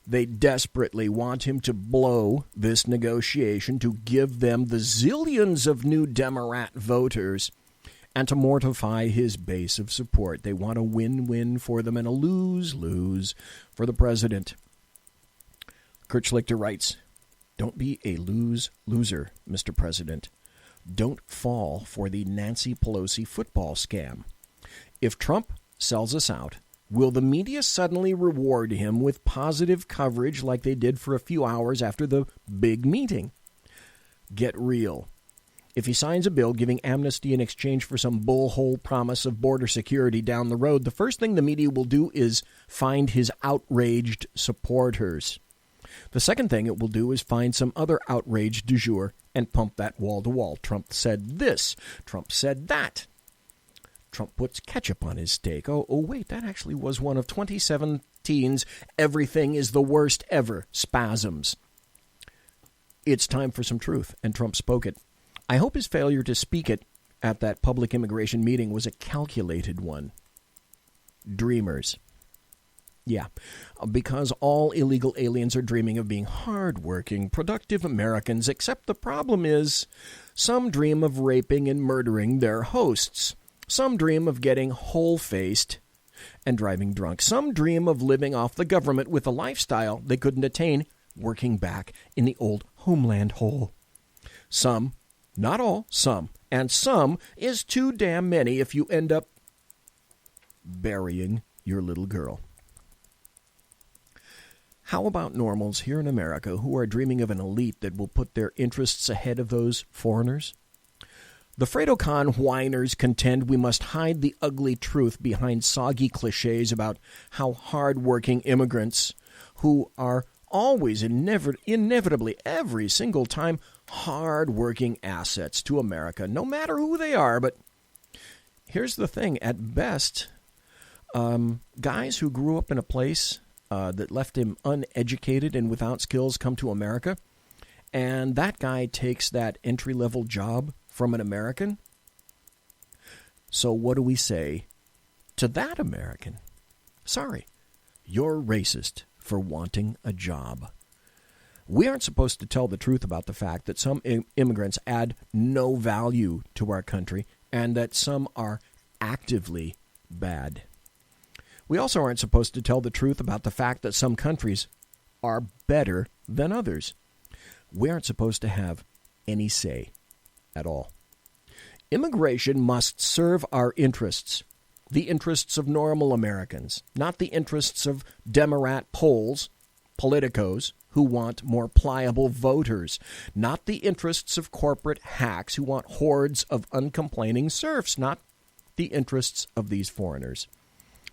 They desperately want him to blow this negotiation to give them the zillions of new Demorat voters and to mortify his base of support. They want a win-win for them and a lose-lose for the president. Kurt Schlichter writes, don't be a loser, Mr. President. Don't fall for the Nancy Pelosi football scam. If Trump sells us out, will the media suddenly reward him with positive coverage like they did for a few hours after the big meeting? Get real. If he signs a bill giving amnesty in exchange for some bullhole promise of border security down the road, the first thing the media will do is find his outraged supporters. The second thing it will do is find some other outraged du jour and pump that wall to wall. Trump said this. Trump said that. Trump puts ketchup on his steak. Oh, wait, that actually was one of 2017's everything is the worst ever spasms. It's time for some truth, and Trump spoke it. I hope his failure to speak it at that public immigration meeting was a calculated one. Dreamers. Yeah, because all illegal aliens are dreaming of being hard-working, productive Americans, except the problem is some dream of raping and murdering their hosts. Some dream of getting whole-faced and driving drunk. Some dream of living off the government with a lifestyle they couldn't attain working back in the old homeland hole. Some, not all, some, and some is too damn many if you end up burying your little girl. How about normals here in America who are dreaming of an elite that will put their interests ahead of those foreigners? The Fredo-Con whiners contend we must hide the ugly truth behind soggy cliches about how hard-working immigrants, who are always inevitably every single time hard-working assets to America, no matter who they are. But here's the thing. At best, guys who grew up in a place that left him uneducated and without skills come to America, and that guy takes that entry-level job from an American. So what do we say to that American? Sorry, you're racist for wanting a job. We aren't supposed to tell the truth about the fact that some immigrants add no value to our country and that some are actively bad. We also aren't supposed to tell the truth about the fact that some countries are better than others. We aren't supposed to have any say at all. Immigration must serve our interests, the interests of normal Americans, not the interests of Demorat Poles, politicos, who want more pliable voters, not the interests of corporate hacks who want hordes of uncomplaining serfs, not the interests of these foreigners.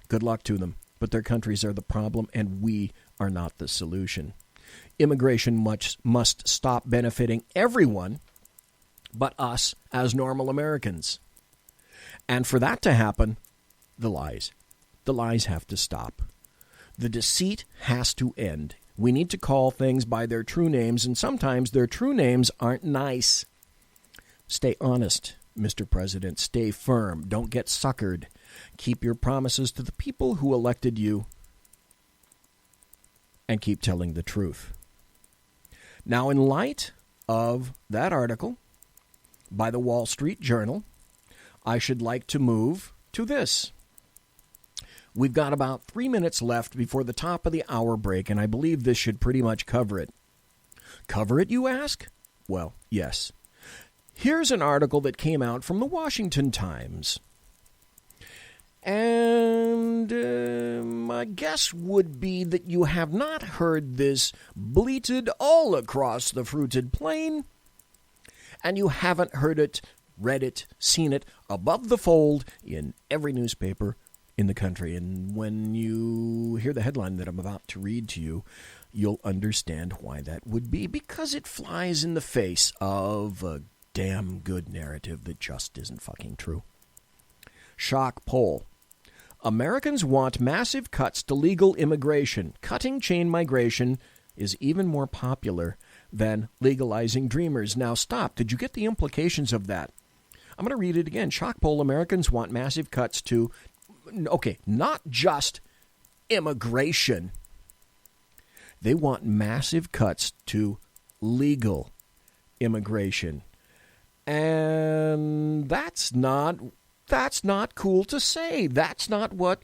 Good luck to them, but their countries are the problem and we are not the solution. Immigration must stop benefiting everyone but us as normal Americans. And for that to happen, the lies have to stop. The deceit has to end. We need to call things by their true names, and sometimes their true names aren't nice. Stay honest, Mr. President. Stay firm. Don't get suckered. Keep your promises to the people who elected you, and keep telling the truth. Now, in light of that article by the Wall Street Journal, I should like to move to this. We've got about 3 minutes left before the top of the hour break, and I believe this should pretty much cover it. Cover it, you ask? Well, yes. Here's an article that came out from the Washington Times. And my guess would be that you have not heard this bleated all across the fruited plain, and you haven't heard it, read it, seen it above the fold in every newspaper in the country. And when you hear the headline that I'm about to read to you, you'll understand why that would be, because it flies in the face of a damn good narrative that just isn't fucking true. Shock poll. Americans want massive cuts to legal immigration. Cutting chain migration is even more popular than legalizing dreamers. Now stop. Did you get the implications of that? I'm going to read it again. Shock poll. Americans want massive cuts to, okay, not just immigration. They want massive cuts to legal immigration. And that's not cool to say. That's not what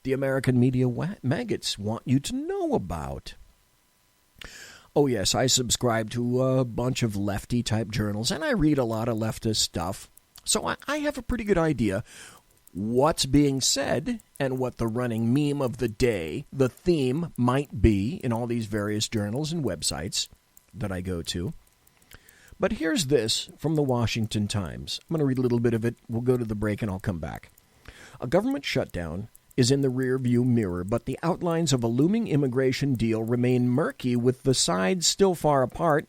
the American media maggots want you to know about. Oh, yes, I subscribe to a bunch of lefty-type journals, and I read a lot of leftist stuff. So I have a pretty good idea what's being said and what the running meme of the day, the theme, might be in all these various journals and websites that I go to. But here's this from the Washington Times. I'm going to read a little bit of it. We'll go to the break and I'll come back. A government shutdown is in the rearview mirror, but the outlines of a looming immigration deal remain murky, with the sides still far apart,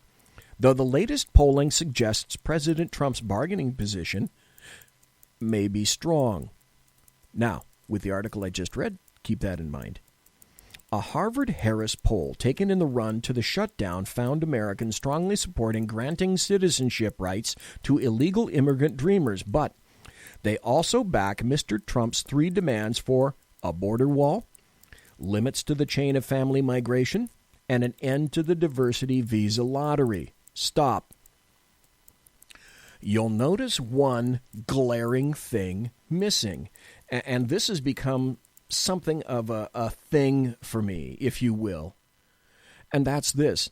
though the latest polling suggests President Trump's bargaining position may be strong. Now, with the article I just read, keep that in mind. A Harvard-Harris poll taken in the run to the shutdown found Americans strongly supporting granting citizenship rights to illegal immigrant dreamers, but they also back Mr. Trump's three demands for a border wall, limits to the chain of family migration, and an end to the diversity visa lottery. Stop. You'll notice one glaring thing missing, and this has become something of a thing for me, if you will. And that's this.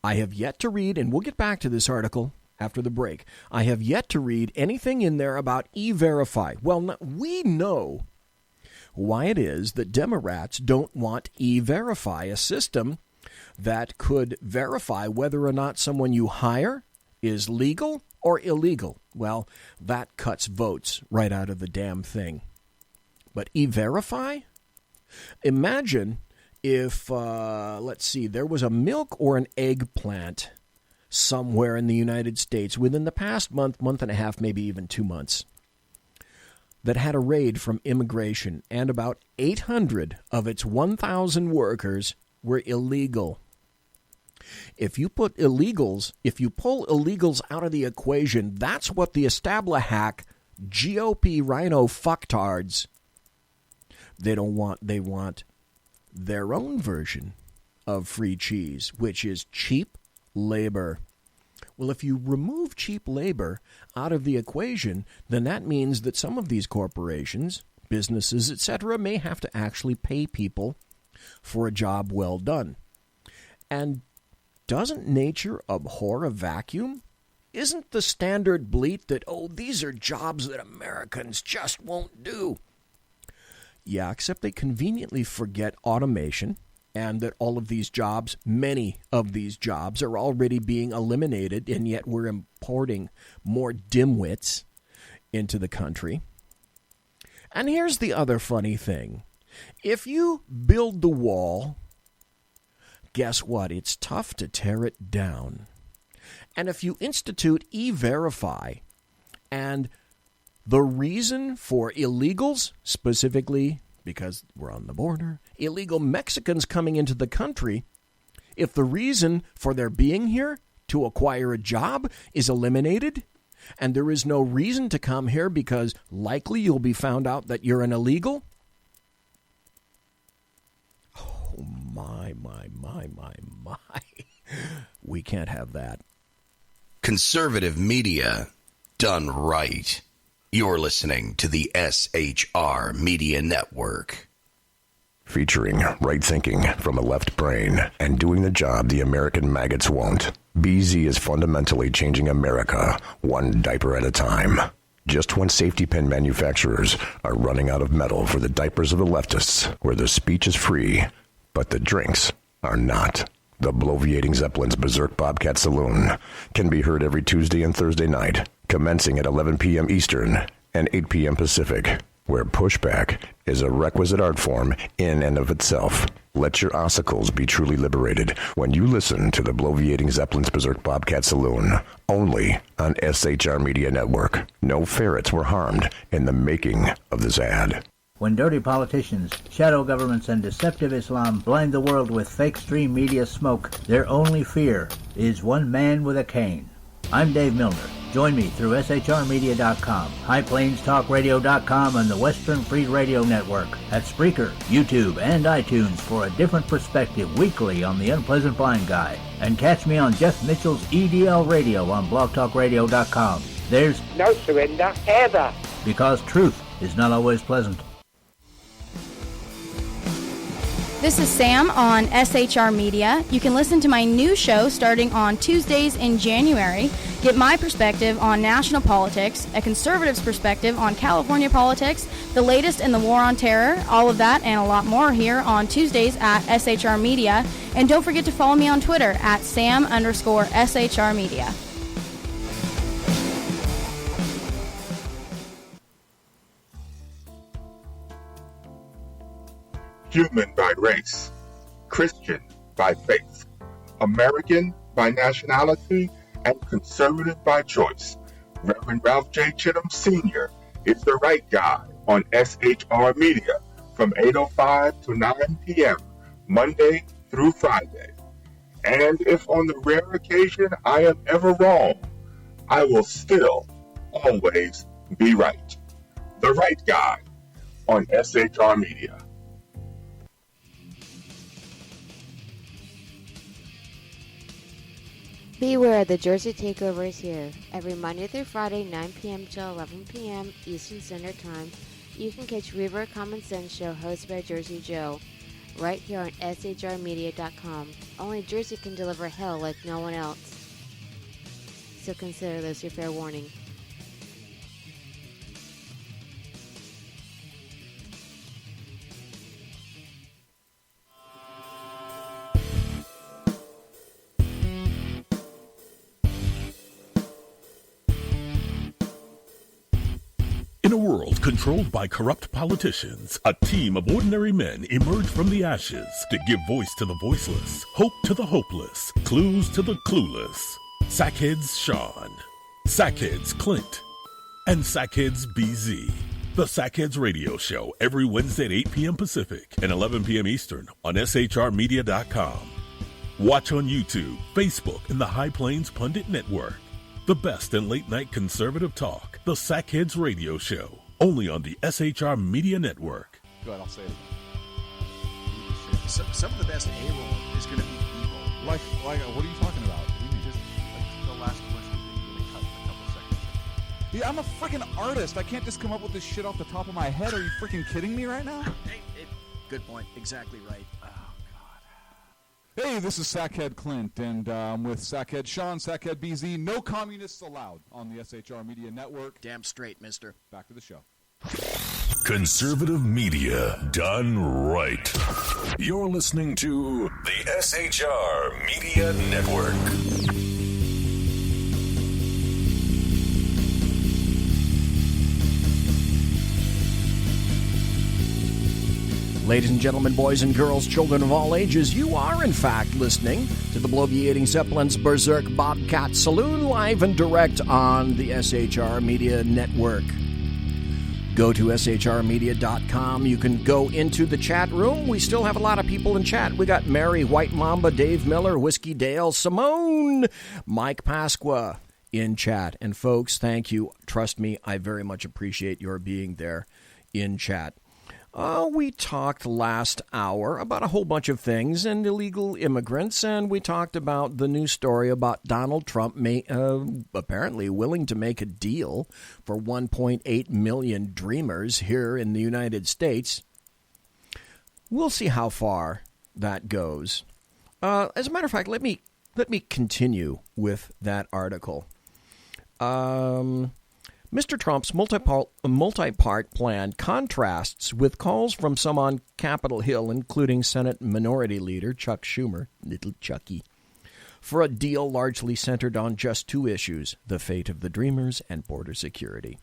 I have yet to read, and we'll get back to this article after the break, I have yet to read anything in there about E-Verify. Well, we know why it is that Demorats don't want E-Verify, a system that could verify whether or not someone you hire is legal or illegal. Well, that cuts votes right out of the damn thing. But E-Verify? Imagine if, there was a milk or an egg plant somewhere in the United States within the past month and a half, maybe even 2 months, that had a raid from immigration, and about 800 of its 1,000 workers were illegal. If you pull illegals out of the equation, that's what the establish-hack GOP rhino fucktards they want their own version of free cheese, which is cheap labor. Well, if you remove cheap labor out of the equation, then that means that some of these corporations, businesses, etc., may have to actually pay people for a job well done. And doesn't nature abhor a vacuum? Isn't the standard bleat that, these are jobs that Americans just won't do? Yeah, except they conveniently forget automation and that all of these jobs, many of these jobs, are already being eliminated, and yet we're importing more dimwits into the country. And here's the other funny thing. If you build the wall, guess what? It's tough to tear it down. And if you institute E-Verify, and the reason for illegals, specifically because we're on the border, illegal Mexicans coming into the country, if the reason for their being here to acquire a job is eliminated, and there is no reason to come here because likely you'll be found out that you're an illegal, oh my. We can't have that. Conservative media done right. You're listening to the SHR Media Network. Featuring right thinking from a left brain and doing the job the American maggots won't. BZ is fundamentally changing America one diaper at a time. Just when safety pin manufacturers are running out of metal for the diapers of the leftists, where the speech is free, but the drinks are not. The bloviating Zeppelin's Berserk Bobcat Saloon can be heard every Tuesday and Thursday night, commencing at 11 p.m. Eastern and 8 p.m. Pacific, where pushback is a requisite art form in and of itself. Let your ossicles be truly liberated when you listen to the bloviating Zeppelin's Berserk Bobcat Saloon, only on SHR Media Network. No ferrets were harmed in the making of this ad. When dirty politicians, shadow governments, and deceptive Islam blind the world with fake stream media smoke, their only fear is one man with a cane. I'm Dave Milner. Join me through SHRmedia.com, HighPlainsTalkRadio.com, and the Western Free Radio Network at Spreaker, YouTube, and iTunes for a different perspective weekly on the unpleasant blind guy. And catch me on Jeff Mitchell's EDL Radio on BlogTalkRadio.com. There's no surrender ever, because truth is not always pleasant. This is Sam on SHR Media. You can listen to my new show starting on Tuesdays in January. Get my perspective on national politics, a conservative's perspective on California politics, the latest in the war on terror, all of that and a lot more here on Tuesdays at SHR Media. And don't forget to follow me on Twitter at Sam_SHR Media. Human by race, Christian by faith, American by nationality, and conservative by choice. Reverend Ralph J. Chittum Sr. is the right guy on SHR Media from 8:05 to 9 p.m., Monday through Friday. And if on the rare occasion I am ever wrong, I will still always be right. The right guy on SHR Media. Beware, the Jersey Takeover is here. Every Monday through Friday, 9 p.m. till 11 p.m. Eastern Standard Time, you can catch Reaver Common Sense Show hosted by Jersey Joe, right here on SHRmedia.com. Only Jersey can deliver hell like no one else. So consider this your fair warning. In a world controlled by corrupt politicians, a team of ordinary men emerge from the ashes to give voice to the voiceless, hope to the hopeless, clues to the clueless. Sackheads Sean, Sackheads Clint, and Sackheads BZ. The Sackheads Radio Show every Wednesday at 8 p.m. Pacific and 11 p.m. Eastern on SHRmedia.com. Watch on YouTube, Facebook, and the High Plains Pundit Network. The best in late-night conservative talk, the Sackheads Radio Show, only on the SHR Media Network. Go ahead, I'll say it again. Some of the best A-roll is going to be B-roll. Like, what are you talking about? The last question that you really cut in a couple seconds. Yeah, I'm a freaking artist. I can't just come up with this shit off the top of my head. Are you freaking kidding me right now? Hey, good point. Exactly right. Hey, this is Sackhead Clint, and I'm with Sackhead Sean, Sackhead BZ. No communists allowed on the SHR Media Network. Damn straight, mister. Back to the show. Conservative media done right. You're listening to the SHR Media Network. Ladies and gentlemen, boys and girls, children of all ages, you are in fact listening to the bloviating Zeppelin's Berserk Bobcat Saloon live and direct on the SHR Media Network. Go to shrmedia.com. You can go into the chat room. We still have a lot of people in chat. We got Mary, White Mamba, Dave Miller, Whiskey Dale, Simone, Mike Pasqua in chat. And folks, thank you. Trust me, I very much appreciate your being there in chat. We talked last hour about a whole bunch of things and illegal immigrants, and we talked about the new story about Donald Trump apparently willing to make a deal for 1.8 million dreamers here in the United States. We'll see how far that goes. As a matter of fact, let me continue with that article. Mr. Trump's multi-part plan contrasts with calls from some on Capitol Hill, including Senate Minority Leader Chuck Schumer, little Chucky, for a deal largely centered on just two issues, the fate of the Dreamers and border security.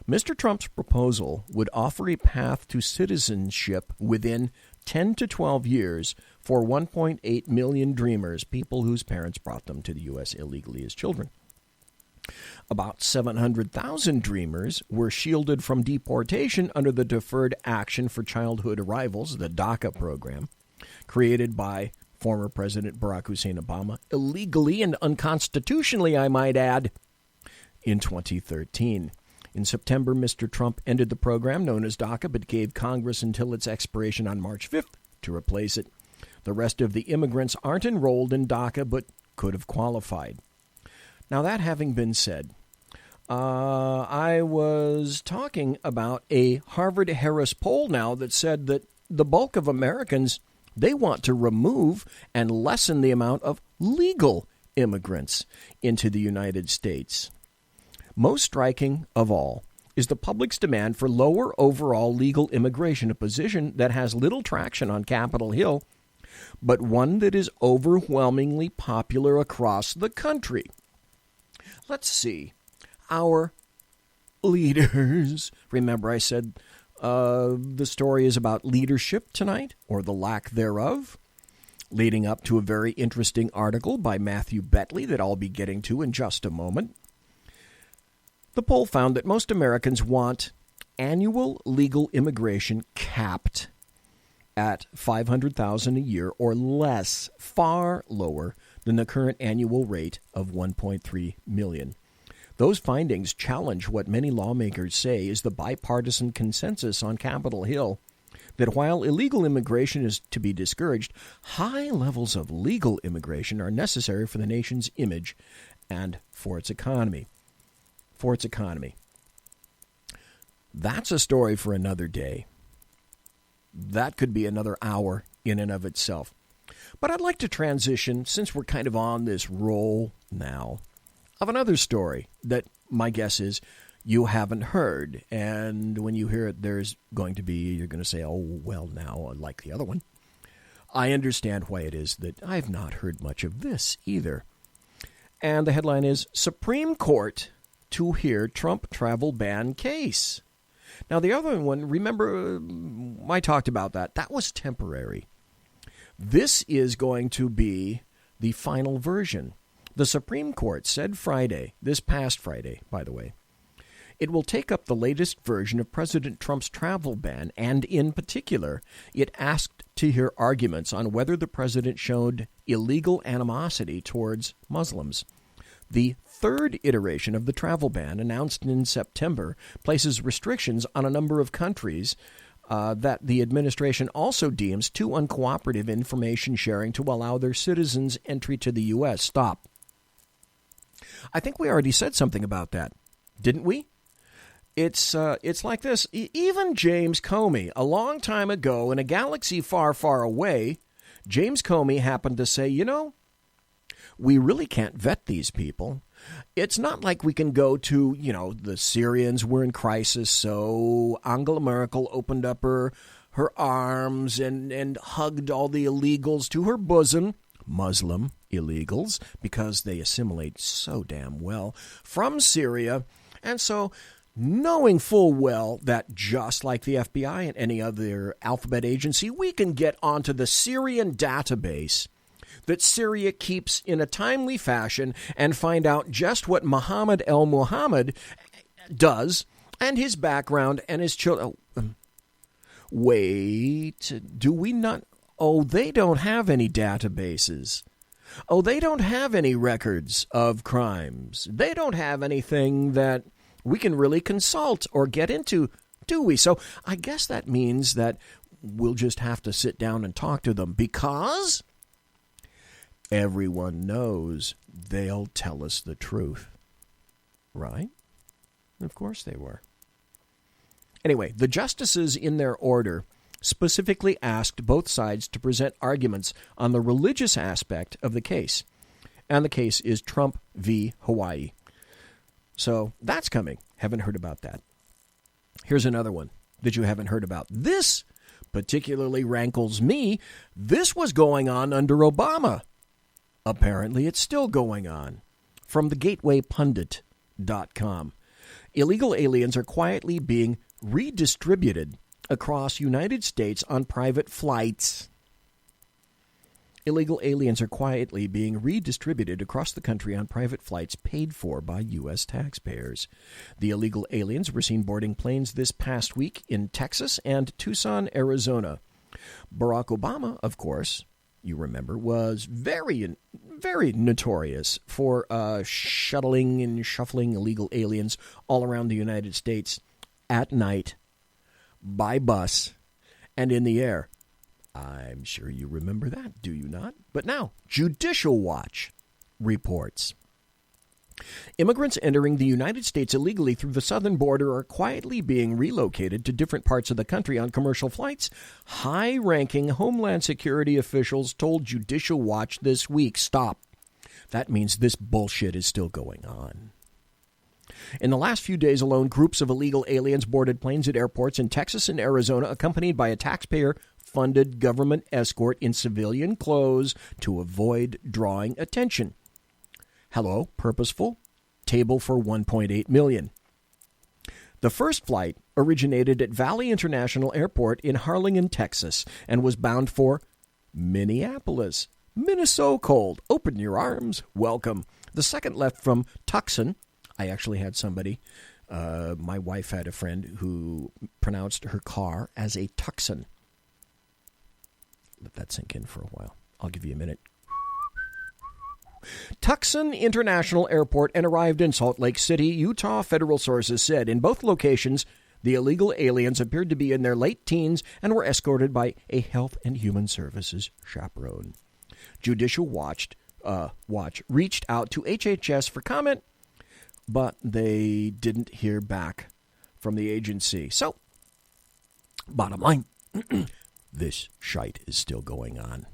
Mr. Trump's proposal would offer a path to citizenship within 10 to 12 years for 1.8 million Dreamers, people whose parents brought them to the U.S. illegally as children. About 700,000 Dreamers were shielded from deportation under the Deferred Action for Childhood Arrivals, the DACA program, created by former President Barack Hussein Obama, illegally and unconstitutionally, I might add, in 2013. In September, Mr. Trump ended the program known as DACA, but gave Congress until its expiration on March 5th to replace it. The rest of the immigrants aren't enrolled in DACA, but could have qualified. Now, that having been said, I was talking about a Harvard-Harris poll now that said that the bulk of Americans, they want to remove and lessen the amount of legal immigrants into the United States. Most striking of all is the public's demand for lower overall legal immigration, a position that has little traction on Capitol Hill, but one that is overwhelmingly popular across the country. Let's see. Our leaders. Remember I said the story is about leadership tonight, or the lack thereof, leading up to a very interesting article by Matthew Betley that I'll be getting to in just a moment. The poll found that most Americans want annual legal immigration capped at 500,000 a year or less, far lower than the current annual rate of 1.3 million. Those findings challenge what many lawmakers say is the bipartisan consensus on Capitol Hill that while illegal immigration is to be discouraged, high levels of legal immigration are necessary for the nation's image and for its economy. That's a story for another day. That could be another hour in and of itself. But I'd like to transition, since we're kind of on this roll now, of another story that my guess is you haven't heard. And when you hear it, you're going to say, oh, well, now, like the other one. I understand why it is that I've not heard much of this either. And the headline is, Supreme Court to hear Trump travel ban case. Now, the other one, remember, I talked about that. That was temporary. This is going to be the final version. The Supreme Court said Friday, this past Friday, by the way, it will take up the latest version of President Trump's travel ban, and in particular, it asked to hear arguments on whether the president showed illegal animosity towards Muslims. The third iteration of the travel ban, announced in September, places restrictions on a number of countries that the administration also deems too uncooperative information sharing to allow their citizens entry to the U.S. Stop. I think we already said something about that, didn't we? It's like this. Even James Comey, a long time ago in a galaxy far, far away, James Comey happened to say, we really can't vet these people. It's not like we can go to, the Syrians were in crisis, so Angela Merkel opened up her arms and hugged all the illegals to her bosom, Muslim illegals, because they assimilate so damn well from Syria. And so, knowing full well that just like the FBI and any other alphabet agency, we can get onto the Syrian database that Syria keeps in a timely fashion and find out just what Mohammed el-Mohammed does and his background and his children. Wait, do we not? Oh, they don't have any databases. Oh, they don't have any records of crimes. They don't have anything that we can really consult or get into. do we? So I guess that means that we'll just have to sit down and talk to them because everyone knows they'll tell us the truth. Right? Of course they were. Anyway, the justices in their order specifically asked both sides to present arguments on the religious aspect of the case. And the case is Trump v. Hawaii. So that's coming. Haven't heard about that. Here's another one that you haven't heard about. This particularly rankles me. This was going on under Obama. Apparently it's still going on. From thegatewaypundit.com. Illegal aliens are quietly being redistributed across United States on private flights. Illegal aliens are quietly being redistributed across the country on private flights paid for by U.S. taxpayers. The illegal aliens were seen boarding planes this past week in Texas and Tucson, Arizona. Barack Obama, of course, you remember, was very notorious for shuttling and shuffling illegal aliens all around the United States at night, by bus, and in the air. I'm sure you remember that, do you not? But now, Judicial Watch reports. Immigrants entering the United States illegally through the southern border are quietly being relocated to different parts of the country on commercial flights. High-ranking Homeland Security officials told Judicial Watch this week, stop. That means this bullshit is still going on. In the last few days alone, groups of illegal aliens boarded planes at airports in Texas and Arizona, accompanied by a taxpayer-funded government escort in civilian clothes to avoid drawing attention. Hello, purposeful, table for $1.8 million. The first flight originated at Valley International Airport in Harlingen, Texas, and was bound for Minneapolis. Minnesota cold. Open your arms. Welcome. The second left from Tucson. I actually had somebody, my wife had a friend who pronounced her car as a Tucson. Let that sink in for a while. I'll give you a minute. Tucson International Airport and arrived in Salt Lake City, Utah, federal sources said. In both locations, the illegal aliens appeared to be in their late teens and were escorted by a Health and Human Services chaperone. Judicial Watch reached out to HHS for comment, but they didn't hear back from the agency. So, bottom line, this shite is still going on.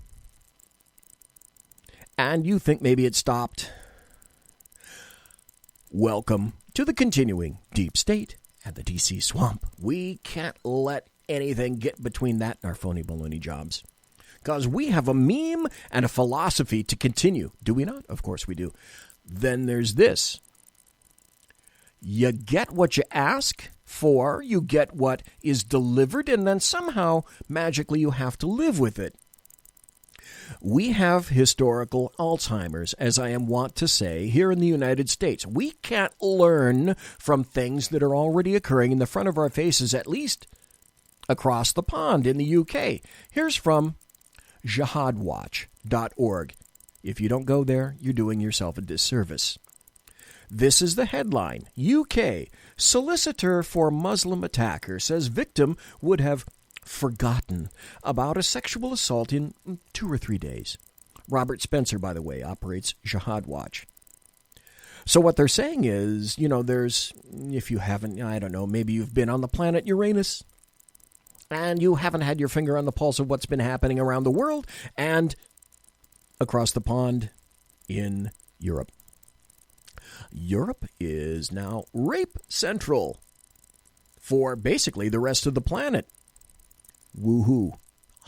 And you think maybe it stopped. Welcome to the continuing deep state and the D.C. swamp. We can't let anything get between that and our phony baloney jobs. Because we have a meme and a philosophy to continue. Do we not? Of course we do. Then there's this. You get what you ask for, you get what is delivered, and then somehow, magically, you have to live with it. We have historical Alzheimer's, as I am wont to say, here in the United States. We can't learn from things that are already occurring in the front of our faces, at least across the pond in the UK. Here's from jihadwatch.org. If you don't go there, you're doing yourself a disservice. This is the headline. UK solicitor for Muslim attacker says victim would have forgotten about a sexual assault in 2 or 3 days. Robert Spencer, by the way, operates Jihad Watch. So what they're saying is, there's, if you haven't, I don't know, maybe you've been on the planet Uranus and you haven't had your finger on the pulse of what's been happening around the world and across the pond in Europe. Europe is now rape central for basically the rest of the planet. Woohoo.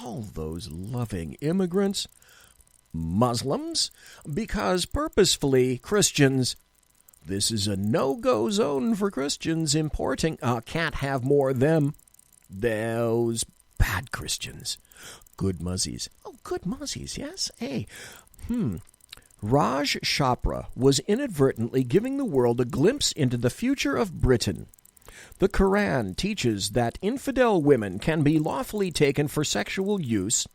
All those loving immigrants, Muslims, because purposefully Christians, this is a no-go zone for Christians importing, can't have more of them. Those bad Christians. Good muzzies. Oh, good muzzies, yes. Hey, Raj Chopra was inadvertently giving the world a glimpse into the future of Britain. The Quran teaches that infidel women can be lawfully taken for sexual use.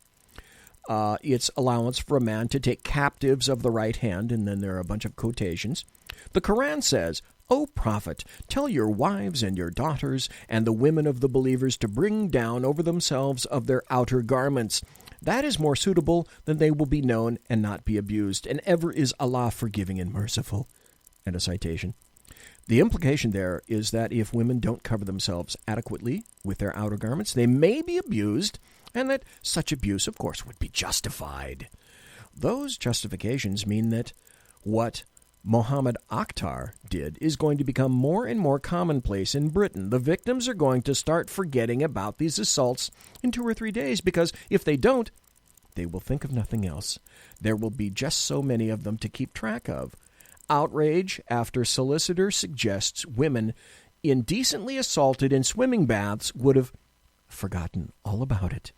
It's allowance for a man to take captives of the right hand, and then there are a bunch of quotations. The Quran says, O prophet, tell your wives and your daughters and the women of the believers to bring down over themselves of their outer garments. That is more suitable than they will be known and not be abused. And ever is Allah forgiving and merciful. And a citation. The implication there is that if women don't cover themselves adequately with their outer garments, they may be abused, and that such abuse, of course, would be justified. Those justifications mean that what Mohammed Akhtar did is going to become more and more commonplace in Britain. The victims are going to start forgetting about these assaults in 2 or 3 days, because if they don't, they will think of nothing else. There will be just so many of them to keep track of. Outrage after solicitor suggests women indecently assaulted in swimming baths would have forgotten all about it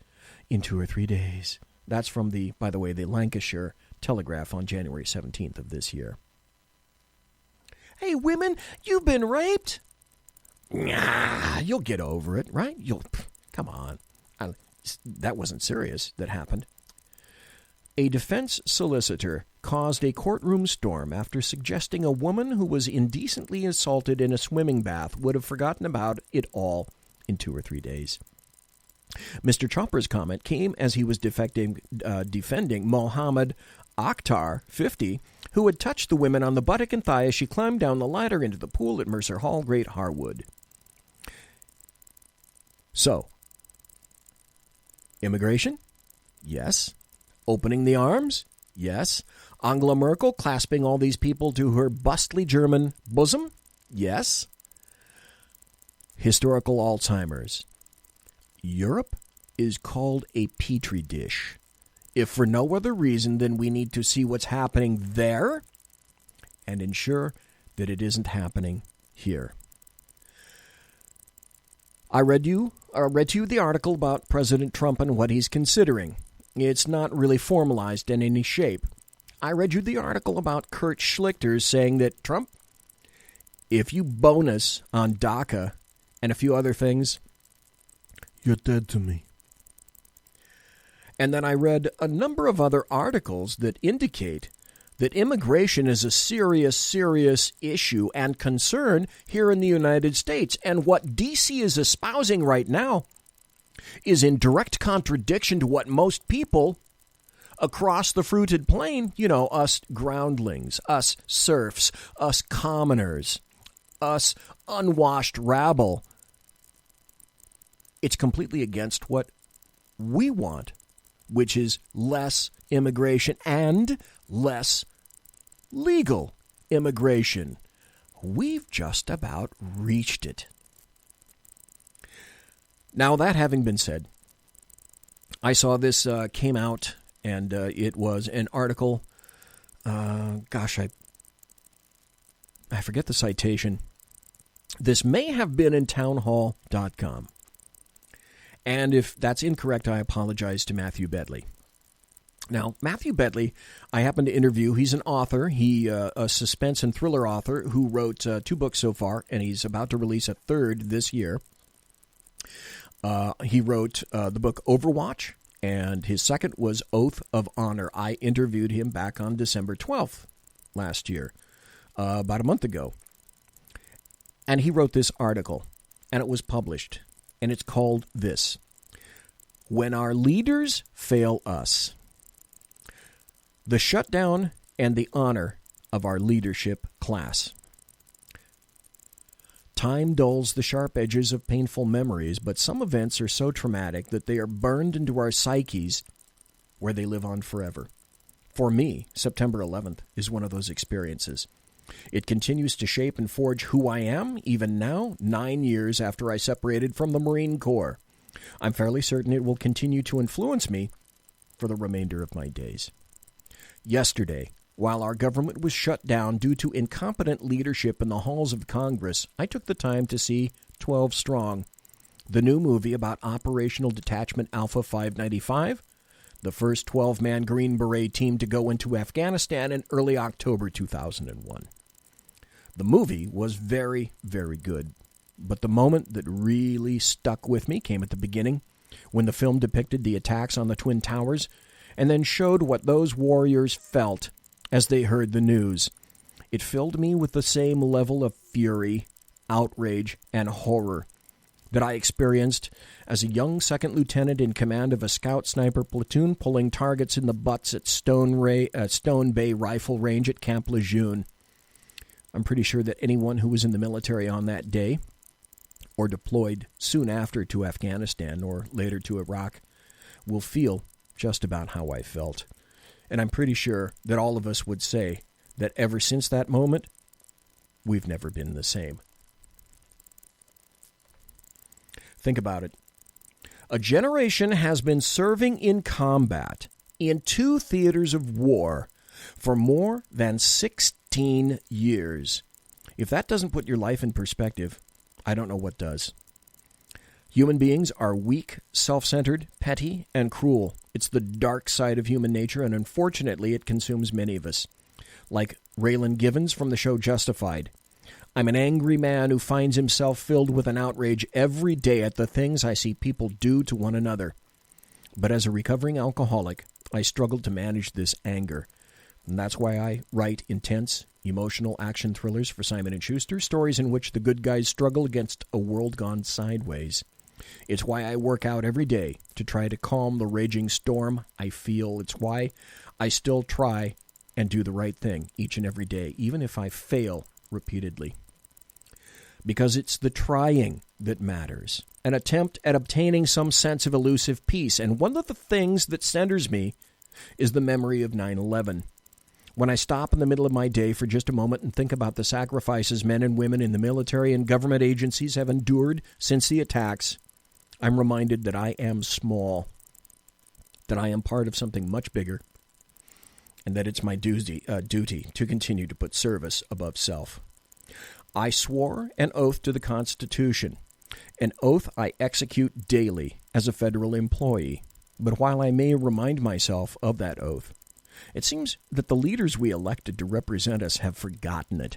in 2 or 3 days. That's from by the way, the Lancashire Telegraph on January 17th of this year. Hey, women, you've been raped? Nah, you'll get over it, right? Come on. That wasn't serious that happened. A defense solicitor caused a courtroom storm after suggesting a woman who was indecently assaulted in a swimming bath would have forgotten about it all in 2 or 3 days. Mr. Chopper's comment came as he was defending Mohammed Akhtar, 50, who had touched the women on the buttock and thigh as she climbed down the ladder into the pool at Mercer Hall, Great Harwood. So, immigration? Yes. Opening the arms? Yes. Angela Merkel clasping all these people to her bustly German bosom? Yes. Historical Alzheimer's. Europe is called a petri dish. If for no other reason than we need to see what's happening there and ensure that it isn't happening here. I read to you the article about President Trump and what he's considering. It's not really formalized in any shape. I read you the article about Kurt Schlichter saying that, Trump, if you bonus on DACA and a few other things, you're dead to me. And then I read a number of other articles that indicate that immigration is a serious, serious issue and concern here in the United States. And what D.C. is espousing right now is in direct contradiction to what most people across the fruited plain, us groundlings, us serfs, us commoners, us unwashed rabble, it's completely against what we want, which is less immigration and less legal immigration. We've just about reached it. Now, that having been said, I saw this came out, and it was an article. I forget the citation. This may have been in townhall.com. And if that's incorrect, I apologize to Matthew Bedley. Now, Matthew Bedley, I happened to interview. He's an author. He a suspense and thriller author who wrote 2 books so far, and he's about to release a 3rd this year. He wrote the book Overwatch, and his second was Oath of Honor. I interviewed him back on December 12th last year, about a month ago. And he wrote this article, and it was published. And it's called this: When Our Leaders Fail Us. The Shutdown and the Honor of Our Leadership Class. Time dulls the sharp edges of painful memories, but some events are so traumatic that they are burned into our psyches where they live on forever. For me, September 11th is one of those experiences. It continues to shape and forge who I am, even now, 9 years after I separated from the Marine Corps. I'm fairly certain it will continue to influence me for the remainder of my days. Yesterday, while our government was shut down due to incompetent leadership in the halls of Congress, I took the time to see 12 Strong, the new movie about Operational Detachment Alpha 595, the first 12-man Green Beret team to go into Afghanistan in early October 2001. The movie was very, very good, but the moment that really stuck with me came at the beginning, when the film depicted the attacks on the Twin Towers and then showed what those warriors felt as they heard the news. It filled me with the same level of fury, outrage, and horror that I experienced as a young second lieutenant in command of a scout sniper platoon pulling targets in the butts at Stone Bay Rifle Range at Camp Lejeune. I'm pretty sure that anyone who was in the military on that day, or deployed soon after to Afghanistan or later to Iraq, will feel just about how I felt. And I'm pretty sure that all of us would say that ever since that moment, we've never been the same. Think about it. A generation has been serving in combat in 2 theaters of war for more than 16 years. If that doesn't put your life in perspective, I don't know what does. Human beings are weak, self-centered, petty, and cruel. It's the dark side of human nature, and unfortunately it consumes many of us. Like Raylan Givens from the show Justified. I'm an angry man who finds himself filled with an outrage every day at the things I see people do to one another. But as a recovering alcoholic, I struggle to manage this anger. And that's why I write intense, emotional action thrillers for Simon & Schuster, stories in which the good guys struggle against a world gone sideways. It's why I work out every day to try to calm the raging storm I feel. It's why I still try and do the right thing each and every day, even if I fail repeatedly. Because it's the trying that matters, an attempt at obtaining some sense of elusive peace. And one of the things that centers me is the memory of 9/11. When I stop in the middle of my day for just a moment and think about the sacrifices men and women in the military and government agencies have endured since the attacks, I'm reminded that I am small, that I am part of something much bigger, and that it's my duty to continue to put service above self. I swore an oath to the Constitution, an oath I execute daily as a federal employee. But while I may remind myself of that oath, it seems that the leaders we elected to represent us have forgotten it,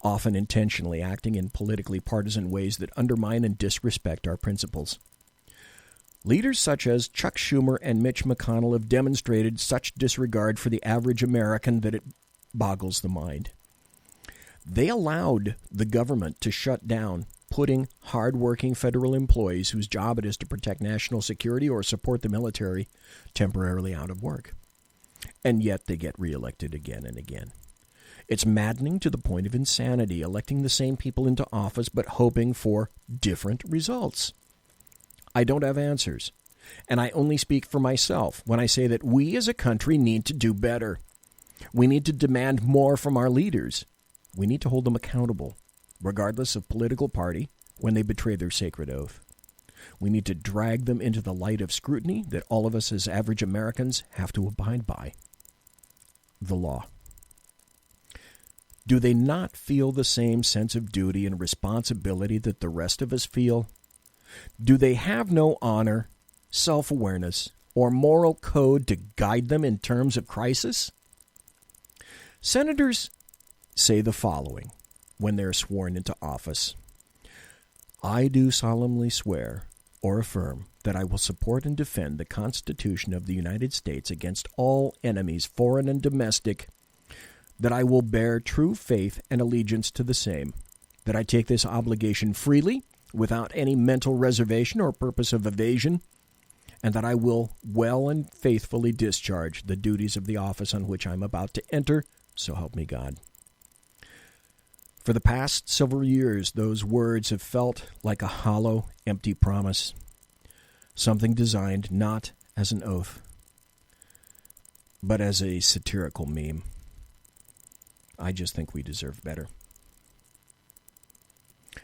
often intentionally acting in politically partisan ways that undermine and disrespect our principles. Leaders such as Chuck Schumer and Mitch McConnell have demonstrated such disregard for the average American that it boggles the mind. They allowed the government to shut down, putting hard-working federal employees whose job it is to protect national security or support the military temporarily out of work. And yet they get reelected again and again. It's maddening to the point of insanity, electing the same people into office but hoping for different results. I don't have answers, and I only speak for myself when I say that we as a country need to do better. We need to demand more from our leaders. We need to hold them accountable, regardless of political party, when they betray their sacred oath. We need to drag them into the light of scrutiny that all of us as average Americans have to abide by. The law. Do they not feel the same sense of duty and responsibility that the rest of us feel? Do they have no honor, self-awareness, or moral code to guide them in terms of crisis? Senators say the following when they're sworn into office. I do solemnly swear or affirm that I will support and defend the Constitution of the United States against all enemies, foreign and domestic, that I will bear true faith and allegiance to the same, that I take this obligation freely, without any mental reservation or purpose of evasion, and that I will well and faithfully discharge the duties of the office on which I am about to enter, so help me God. For the past several years, those words have felt like a hollow, empty promise, something designed not as an oath, but as a satirical meme. I just think we deserve better.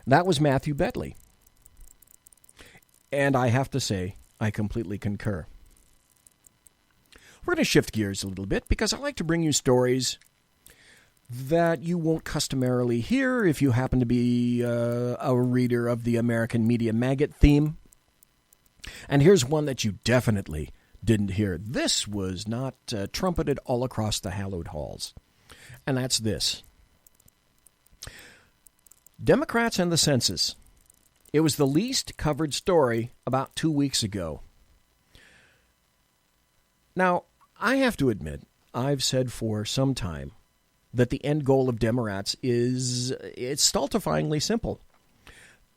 That was Matthew Bedley. And I have to say, I completely concur. We're going to shift gears a little bit because I like to bring you stories that you won't customarily hear if you happen to be a reader of the American media maggot theme. And here's one that you definitely didn't hear. This was not trumpeted all across the hallowed halls. And that's this. Democrats and the census. It was the least covered story about 2 weeks ago. Now, I have to admit, I've said for some time that the end goal of Demorats it's stultifyingly simple.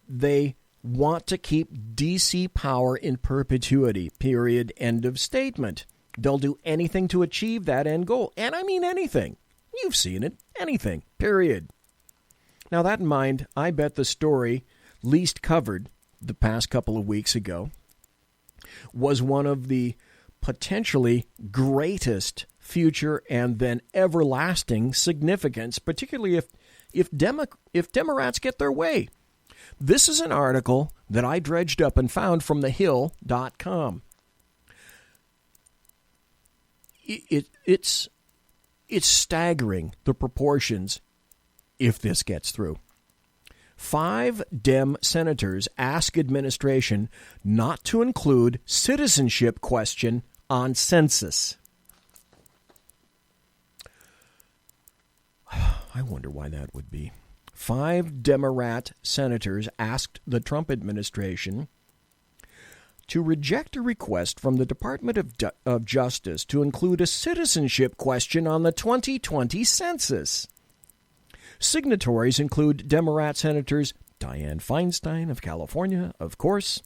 They want to keep D.C. power in perpetuity, period, end of statement. They'll do anything to achieve that end goal. And I mean anything. You've seen it. Anything, period. Now, that in mind, I bet the story least covered the past couple of weeks ago was one of the potentially greatest future and then everlasting significance, particularly if Demorats get their way. This is an article that I dredged up and found from thehill.com. It's staggering, the proportions, if this gets through. 5 Dem senators ask administration not to include citizenship question on census. I wonder why that would be. 5 Demorat senators asked the Trump administration to reject a request from the Department of Justice to include a citizenship question on the 2020 census. Signatories include Demorat Senators Dianne Feinstein of California, of course,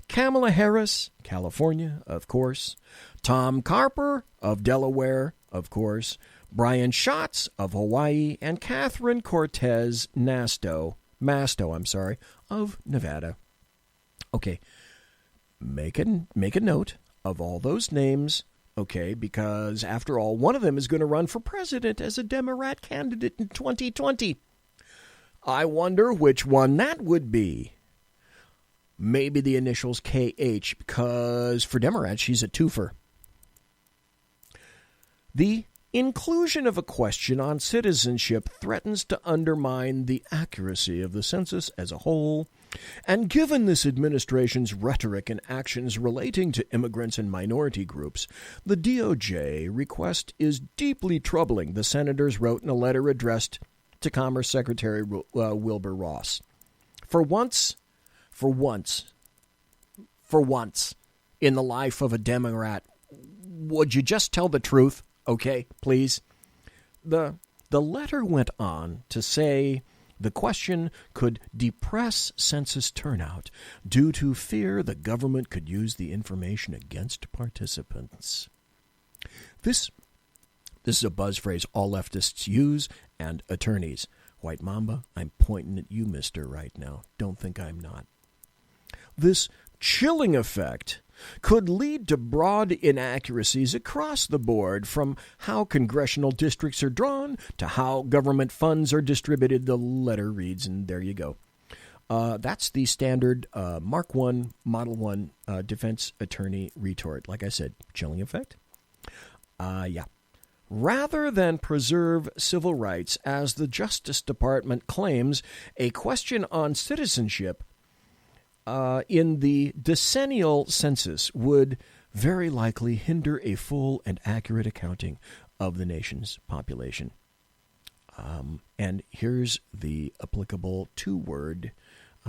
Kamala Harris, California, of course, Tom Carper of Delaware, of course, Brian Schatz of Hawaii, and Catherine Cortez Masto, of Nevada. Okay, make a note of all those names, okay, because after all, one of them is going to run for president as a Demorat candidate in 2020. I wonder which one that would be. Maybe the initials KH, because for Demorats, she's a twofer. The inclusion of a question on citizenship threatens to undermine the accuracy of the census as a whole, and given this administration's rhetoric and actions relating to immigrants and minority groups, the DOJ request is deeply troubling, the senators wrote in a letter addressed to Commerce Secretary Wilbur Ross. For once in the life of a Demorat, would you just tell the truth? Okay, please. The letter went on to say the question could depress census turnout due to fear the government could use the information against participants. This is a buzz phrase all leftists use and attorneys. White Mamba, I'm pointing at you, mister, right now. Don't think I'm not. This chilling effect could lead to broad inaccuracies across the board, from how congressional districts are drawn to how government funds are distributed, the letter reads, and there you go. That's the standard Mark 1, Model 1 defense attorney retort. Like I said, chilling effect. Yeah. Rather than preserve civil rights, as the Justice Department claims, a question on citizenship in the decennial census would very likely hinder a full and accurate accounting of the nation's population. And here's the applicable 2-word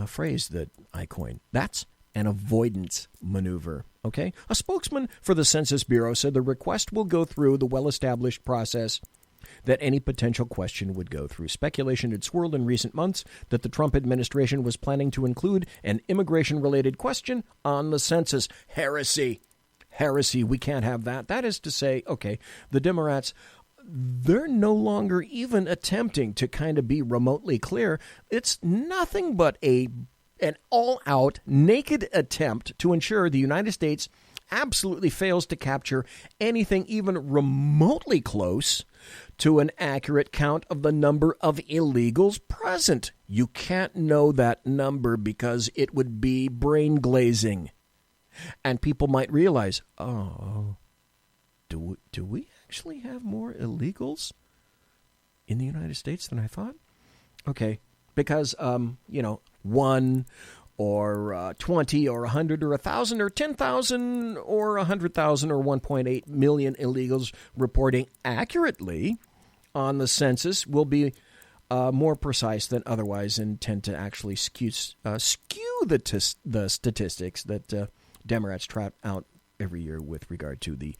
phrase that I coined. That's an avoidance maneuver. Okay? A spokesman for the Census Bureau said the request will go through the well-established process that any potential question would go through. Speculation had swirled in recent months that the Trump administration was planning to include an immigration-related question on the census. Heresy. We can't have that. That is to say, okay, the Demorats, they're no longer even attempting to kind of be remotely clear. It's nothing but an all-out, naked attempt to ensure the United States absolutely fails to capture anything even remotely close to an accurate count of the number of illegals present. You can't know that number because it would be brain glazing. And people might realize, oh, do we actually have more illegals in the United States than I thought? Okay, because, 1 or 20 or 100 or 1,000 or 10,000 or 100,000 or 1.8 million illegals reporting accurately on the census will be more precise than otherwise and tend to actually skew the statistics that Democrats trot out every year with regard to the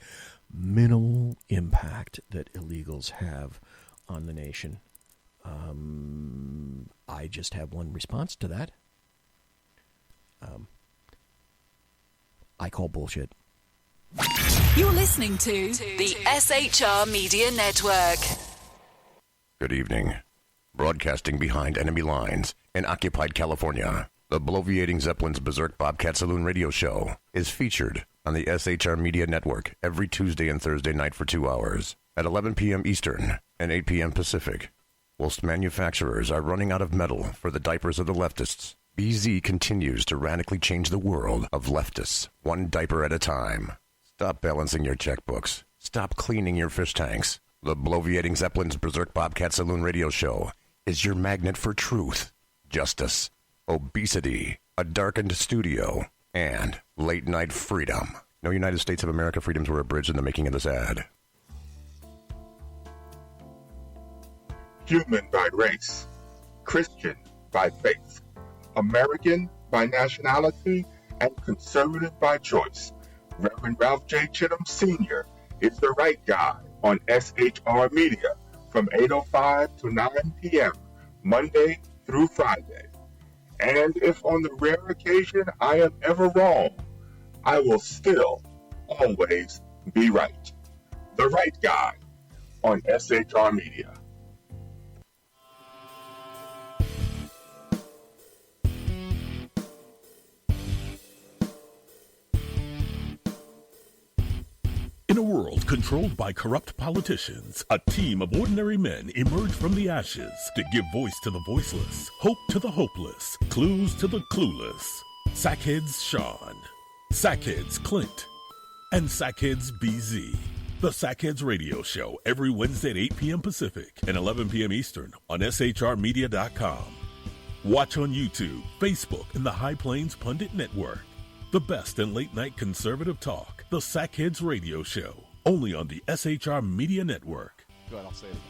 minimal impact that illegals have on the nation. I just have one response to that. I call bullshit. You're listening to the SHR Media Network. Good evening. Broadcasting behind enemy lines in occupied California, the bloviating Zeppelin's Berserk Bobcat Saloon radio show is featured on the SHR Media Network every Tuesday and Thursday night for 2 hours at 11 p.m. Eastern and 8 p.m. Pacific. Whilst manufacturers are running out of metal for the diapers of the leftists, BZ continues to radically change the world of leftists, one diaper at a time. Stop balancing your checkbooks. Stop cleaning your fish tanks. The bloviating Zeppelin's Berserk Bobcat Saloon radio show is your magnet for truth, justice, obesity, a darkened studio, and late-night freedom. No United States of America freedoms were abridged in the making of this ad. Human by race, Christian by faith, American by nationality, and conservative by choice. Reverend Ralph J. Chittum Sr. is the right guy on SHR Media from 8:05 to 9 p.m. Monday through Friday. And if on the rare occasion I am ever wrong, I will still always be right. The right guy on SHR Media. In a world controlled by corrupt politicians, a team of ordinary men emerge from the ashes to give voice to the voiceless, hope to the hopeless, clues to the clueless. Sackheads Sean, Sackheads Clint, and Sackheads BZ. The Sackheads Radio Show every Wednesday at 8 p.m. Pacific and 11 p.m. Eastern on SHRmedia.com. Watch on YouTube, Facebook, and the High Plains Pundit Network. The best in late-night conservative talk, the Sackheads Radio Show, only on the SHR Media Network. Go ahead, I'll say it again.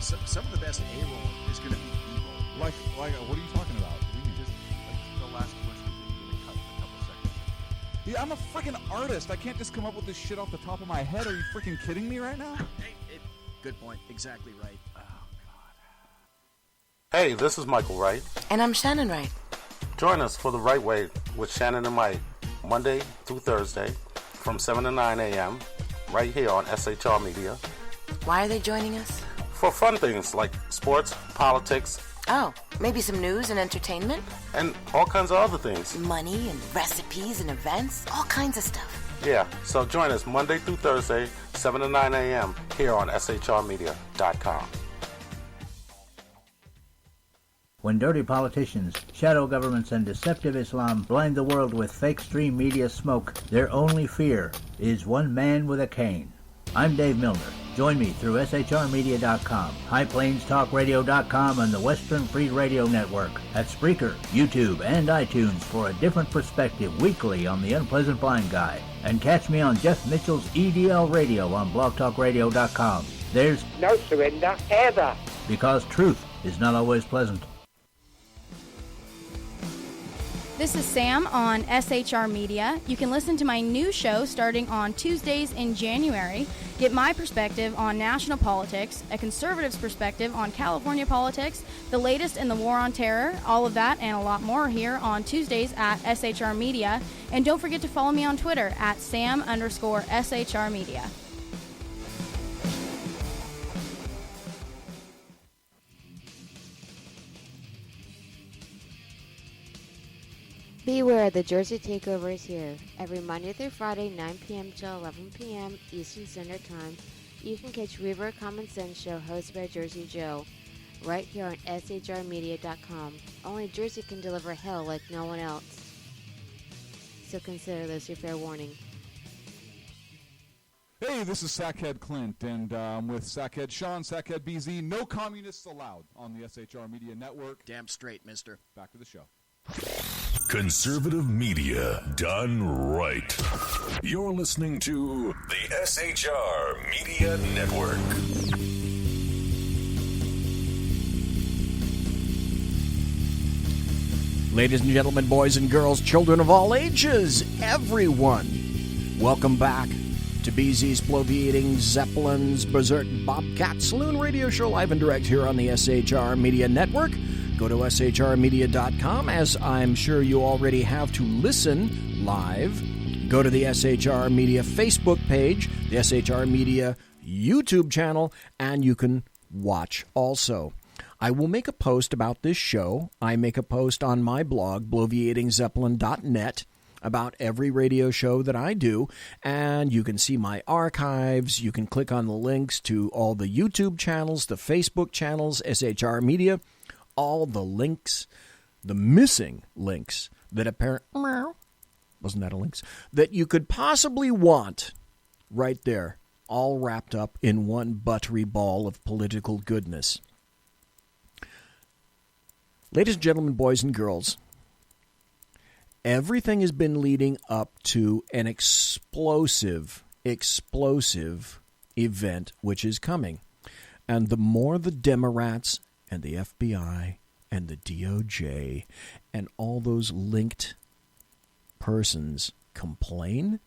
Some of the best A-roll is going to be B-roll. Like, what are you talking about? Just the last question we cut a couple seconds. Yeah, I'm a freaking artist. I can't just come up with this shit off the top of my head. Are you freaking kidding me right now? Good point. Exactly right. Oh, God. Hey, this is Michael Wright. And I'm Shannon Wright. Join us for The Right Way with Shannon and Mike, Monday through Thursday from 7 to 9 a.m. right here on SHR Media. Why are they joining us? For fun things like sports, politics. Oh, maybe some news and entertainment? And all kinds of other things. Money and recipes and events, all kinds of stuff. Yeah, so join us Monday through Thursday, 7 to 9 a.m. here on SHRmedia.com. When dirty politicians, shadow governments, and deceptive Islam blind the world with fake stream media smoke, their only fear is one man with a cane. I'm Dave Milner. Join me through SHRmedia.com, HighPlainsTalkRadio.com, and the Western Free Radio Network at Spreaker, YouTube, and iTunes for a different perspective weekly on the unpleasant blind guy. And catch me on Jeff Mitchell's EDL Radio on BlogTalkRadio.com. There's no surrender ever. Because truth is not always pleasant. This is Sam on SHR Media. You can listen to my new show starting on Tuesdays in January. Get my perspective on national politics, a conservative's perspective on California politics, the latest in the war on terror, all of that and a lot more here on Tuesdays at SHR Media. And don't forget to follow me on Twitter at Sam_SHR Media. Beware, the Jersey Takeover is here. Every Monday through Friday, 9 p.m. till 11 p.m. Eastern Standard Time, you can catch Reaver Common Sense Show hosted by Jersey Joe, right here on SHRmedia.com. Only Jersey can deliver hell like no one else. So consider this your fair warning. Hey, this is Sackhead Clint, and I'm with Sackhead Sean, Sackhead BZ. No communists allowed on the SHR Media Network. Damn straight, mister. Back to the show. Conservative media done right. You're listening to the SHR Media Network. Ladies and gentlemen, boys and girls, children of all ages, everyone, welcome back to BZ's Bloviating Zeppelin's Berserk Bobcat Saloon radio show live and direct here on the SHR Media Network. Go to shrmedia.com, as I'm sure you already have, to listen live. Go to the SHR Media Facebook page, the SHR Media YouTube channel, and you can watch also. I will make a post about this show. I make a post on my blog, bloviatingzeppelin.net, about every radio show that I do, and you can see my archives. You can click on the links to all the YouTube channels, the Facebook channels, SHR Media, all the links, the missing links that apparently, wasn't that a links, that you could possibly want right there, all wrapped up in one buttery ball of political goodness. Ladies and gentlemen, boys and girls, everything has been leading up to an explosive event which is coming. And the more the Demorats and the FBI and the DOJ and all those linked persons complain,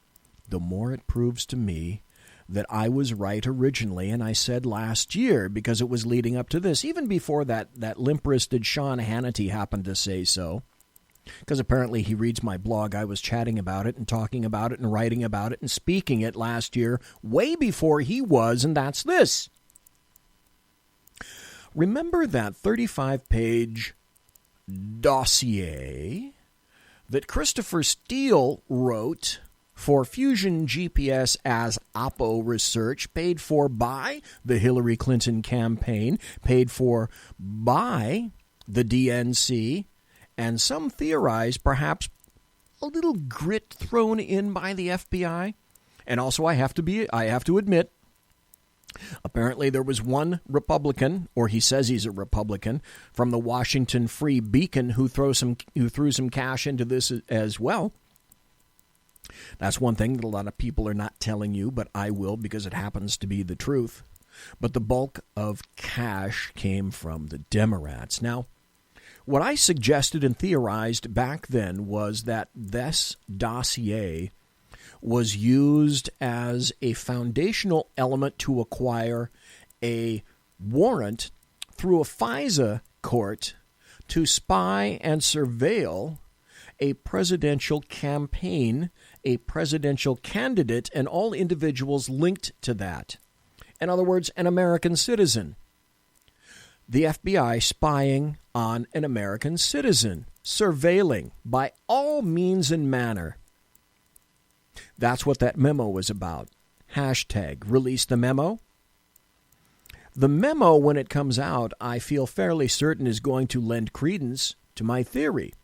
the more it proves to me that I was right originally, and I said last year, because it was leading up to this, even before that limp-wristed Sean Hannity happened to say so, because apparently he reads my blog. I was chatting about it and talking about it and writing about it and speaking it last year, way before he was, and that's this. Remember that 35-page dossier that Christopher Steele wrote for Fusion GPS as Oppo research, paid for by the Hillary Clinton campaign, paid for by the DNC, and some theorize perhaps a little grit thrown in by the FBI? And also I have to admit, apparently there was one Republican, or he says he's a Republican, from the Washington Free Beacon who threw some cash into this as well. That's one thing that a lot of people are not telling you, but I will, because it happens to be the truth. But the bulk of cash came from the Demorats. Now, what I suggested and theorized back then was that this dossier was used as a foundational element to acquire a warrant through a FISA court to spy and surveil a presidential campaign, a presidential candidate, and all individuals linked to that. In other words, an American citizen. The FBI spying on an American citizen, surveilling by all means and manner. That's what that memo was about. Hashtag release the memo. The memo, when it comes out, I feel fairly certain is going to lend credence to my theory.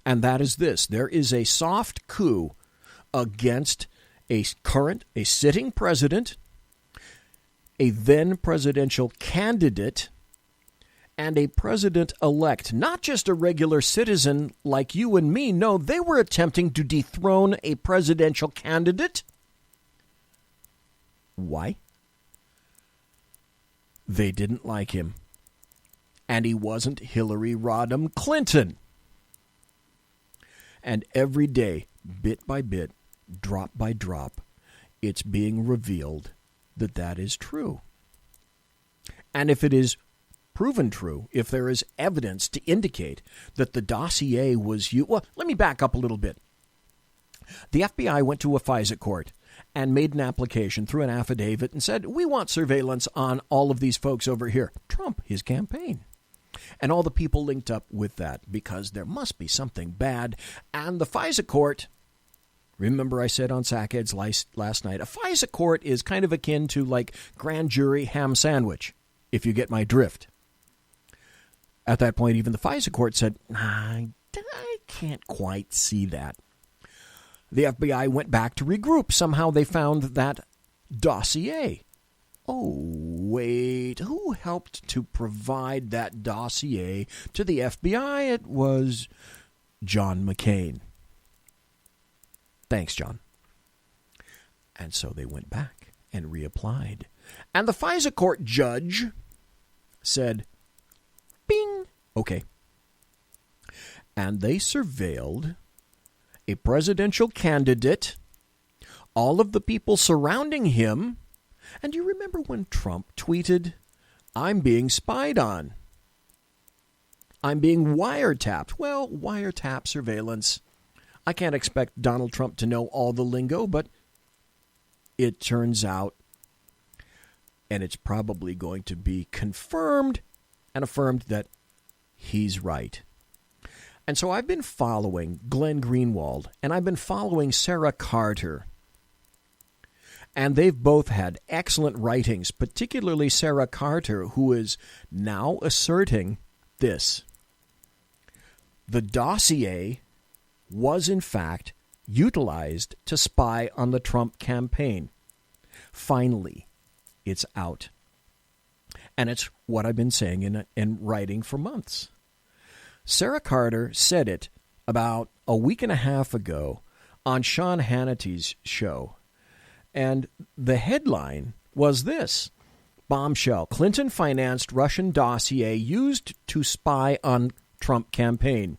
And that is this. There is a soft coup against a sitting president, a then presidential candidate, and a president-elect. Not just a regular citizen like you and me. No, they were attempting to dethrone a presidential candidate. Why? They didn't like him. And he wasn't Hillary Rodham Clinton. And every day, bit by bit, drop by drop, it's being revealed that that is true. And if it is proven true, if there is evidence to indicate that the dossier was used... Well, let me back up a little bit. The FBI went to a FISA court and made an application through an affidavit and said, we want surveillance on all of these folks over here. Trump, his campaign. And all the people linked up with that, because there must be something bad. And the FISA court, remember I said on Sackheads last night, a FISA court is kind of akin to like grand jury ham sandwich, if you get my drift. At that point, even the FISA court said, I can't quite see that. The FBI went back to regroup. Somehow they found that dossier. Oh, wait, who helped to provide that dossier to the FBI? It was John McCain. Thanks, John. And so they went back and reapplied. And the FISA court judge said, bing, okay. And they surveilled a presidential candidate all of the people surrounding him. And you remember when Trump tweeted, "I'm being spied on. I'm being wiretapped." Well, wiretap surveillance. I can't expect Donald Trump to know all the lingo, but it turns out, and it's probably going to be confirmed and affirmed, that he's right. And so I've been following Glenn Greenwald, and I've been following Sarah Carter. And they've both had excellent writings, particularly Sarah Carter, who is now asserting this. The dossier was, in fact, utilized to spy on the Trump campaign. Finally, it's out. And it's what I've been saying and writing for months. Sarah Carter said it about a week and a half ago on Sean Hannity's show. And the headline was this: bombshell, Clinton-financed Russian dossier used to spy on Trump campaign.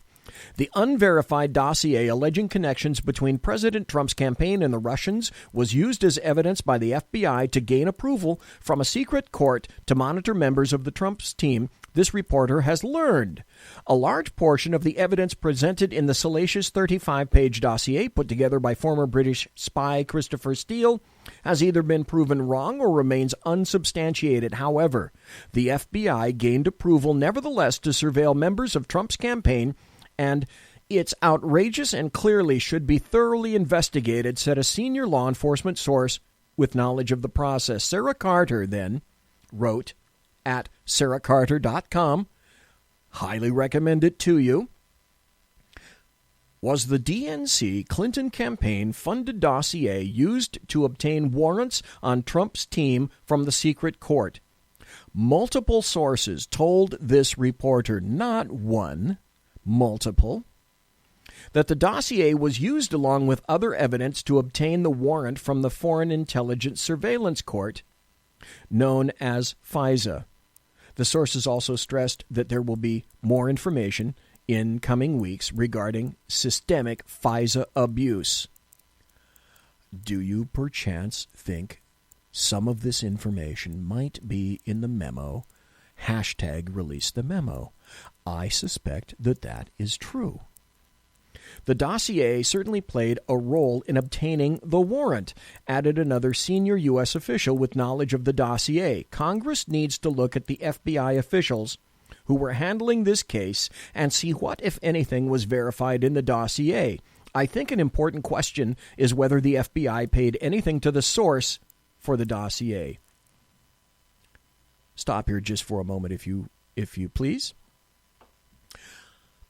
The unverified dossier alleging connections between President Trump's campaign and the Russians was used as evidence by the FBI to gain approval from a secret court to monitor members of the Trump's team, this reporter has learned. A large portion of the evidence presented in the salacious 35-page dossier put together by former British spy Christopher Steele has either been proven wrong or remains unsubstantiated. However, the FBI gained approval nevertheless to surveil members of Trump's campaign, and it's outrageous and clearly should be thoroughly investigated, said a senior law enforcement source with knowledge of the process. Sarah Carter then wrote at sarahcarter.com, highly recommend it to you. Was the DNC Clinton campaign funded dossier used to obtain warrants on Trump's team from the secret court? Multiple sources told this reporter, not one, multiple, that the dossier was used along with other evidence to obtain the warrant from the Foreign Intelligence Surveillance Court, known as FISA. The sources also stressed that there will be more information in coming weeks regarding systemic FISA abuse. Do you perchance think some of this information might be in the memo? Hashtag release the memo. I suspect that that is true. The dossier certainly played a role in obtaining the warrant, added another senior U.S. official with knowledge of the dossier. Congress needs to look at the FBI officials who were handling this case and see what, if anything, was verified in the dossier. I think an important question is whether the FBI paid anything to the source for the dossier. Stop here just for a moment, if you please.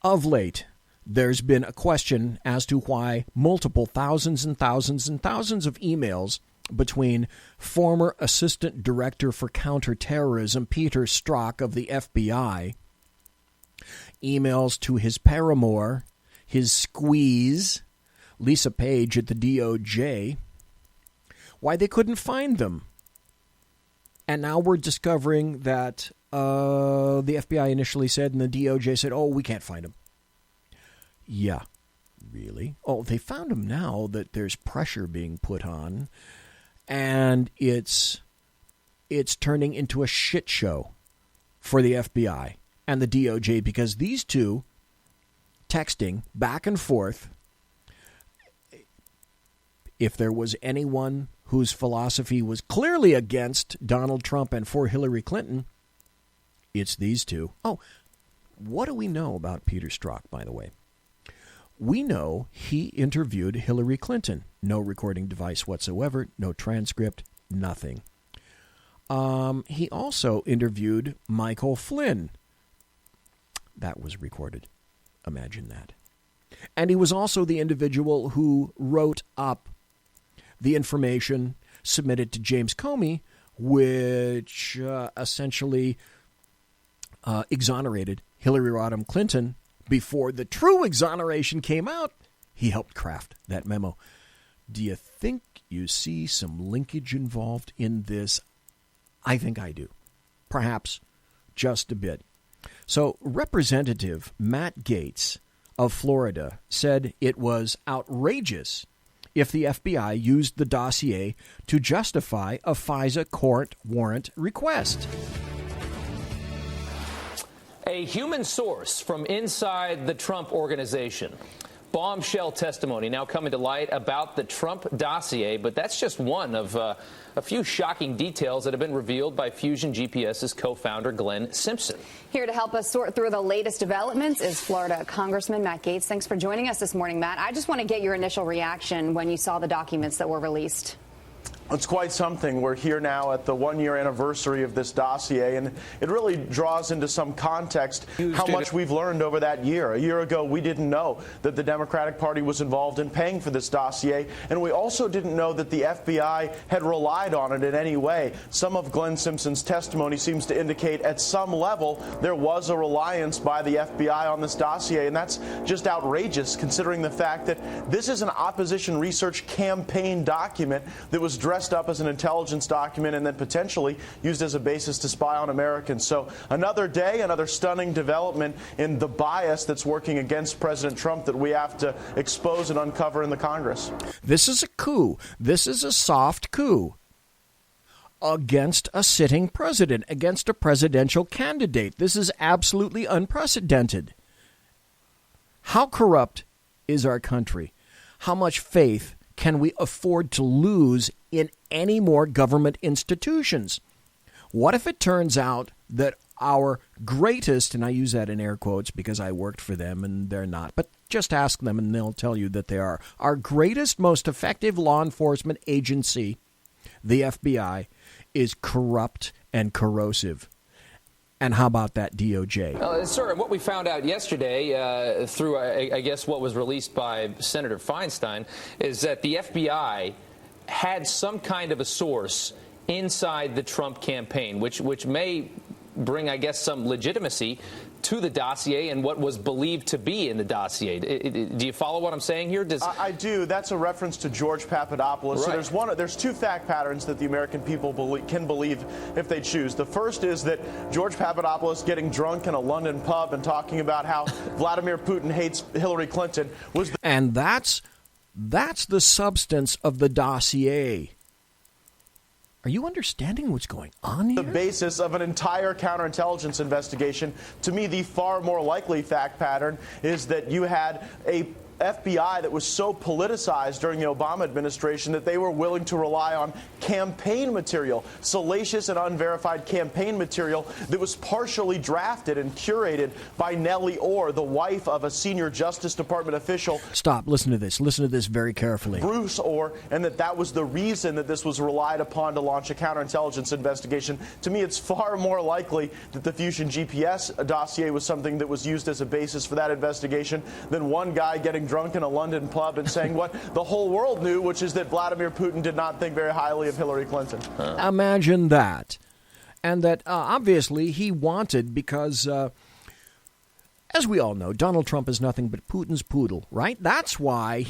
Of late, there's been a question as to why multiple thousands and thousands and thousands of emails between former Assistant Director for Counterterrorism Peter Strzok of the FBI, emails to his paramour, his squeeze, Lisa Page at the DOJ, why they couldn't find them. And now we're discovering that the FBI initially said and the DOJ said, oh, we can't find them. Yeah, really? Oh, they found him now that there's pressure being put on, and it's turning into a shit show for the FBI and the DOJ because these two texting back and forth. If there was anyone whose philosophy was clearly against Donald Trump and for Hillary Clinton, it's these two. Oh, what do we know about Peter Strzok, by the way? We know he interviewed Hillary Clinton. No recording device whatsoever, no transcript, nothing. He also interviewed Michael Flynn. That was recorded. Imagine that. And he was also the individual who wrote up the information submitted to James Comey, which essentially exonerated Hillary Rodham Clinton. Before the true exoneration came out, he helped craft that memo. Do you think you see some linkage involved in this? I think I do. Perhaps just a bit. So Representative Matt Gaetz of Florida said it was outrageous if the FBI used the dossier to justify a FISA court warrant request. A human source from inside the Trump organization. Bombshell testimony now coming to light about the Trump dossier, but that's just one of a few shocking details that have been revealed by Fusion GPS's co-founder Glenn Simpson. Here to help us sort through the latest developments is Florida Congressman Matt Gaetz. Thanks for joining us this morning, Matt. I just want to get your initial reaction when you saw the documents that were released. It's quite something. We're here now at the one-year anniversary of this dossier, and it really draws into some context how much we've learned over that year. A year ago, we didn't know that the Democratic Party was involved in paying for this dossier, and we also didn't know that the FBI had relied on it in any way. Some of Glenn Simpson's testimony seems to indicate at some level there was a reliance by the FBI on this dossier, and that's just outrageous considering the fact that this is an opposition research campaign document that was dressed up as an intelligence document and then potentially used as a basis to spy on Americans. So another day, another stunning development in the bias that's working against President Trump that we have to expose and uncover in the Congress. This is a coup. This is a soft coup against a sitting president, against a presidential candidate. This is absolutely unprecedented. How corrupt is our country? How much faith can we afford to lose in any more government institutions? What if it turns out that our greatest, and I use that in air quotes because I worked for them and they're not, but just ask them and they'll tell you that they are, our greatest, most effective law enforcement agency, the FBI, is corrupt and corrosive? And how about that DOJ? Sir, and what we found out yesterday through, I guess, what was released by Senator Feinstein is that the FBI had some kind of a source inside the Trump campaign, which may bring, I guess, some legitimacy to the dossier and what was believed to be in the dossier. Do you follow what I'm saying here? I do. That's a reference to George Papadopoulos. Right. So there's two fact patterns that the American people can believe if they choose. The first is that George Papadopoulos getting drunk in a London pub and talking about how Vladimir Putin hates Hillary Clinton was and that's the substance of the dossier. Are you understanding what's going on here? The basis of an entire counterintelligence investigation. To me, the far more likely fact pattern is that you had a FBI that was so politicized during the Obama administration that they were willing to rely on campaign material, salacious and unverified campaign material that was partially drafted and curated by Nellie Orr, the wife of a senior Justice Department official. Stop. Listen to this. Listen to this very carefully. Bruce Orr, and that was the reason that this was relied upon to launch a counterintelligence investigation. To me, it's far more likely that the Fusion GPS dossier was something that was used as a basis for that investigation than one guy getting drunk in a London pub and saying what the whole world knew, which is that Vladimir Putin did not think very highly of Hillary Clinton. Imagine that. And that obviously he wanted because, as we all know, Donald Trump is nothing but Putin's poodle, right? That's why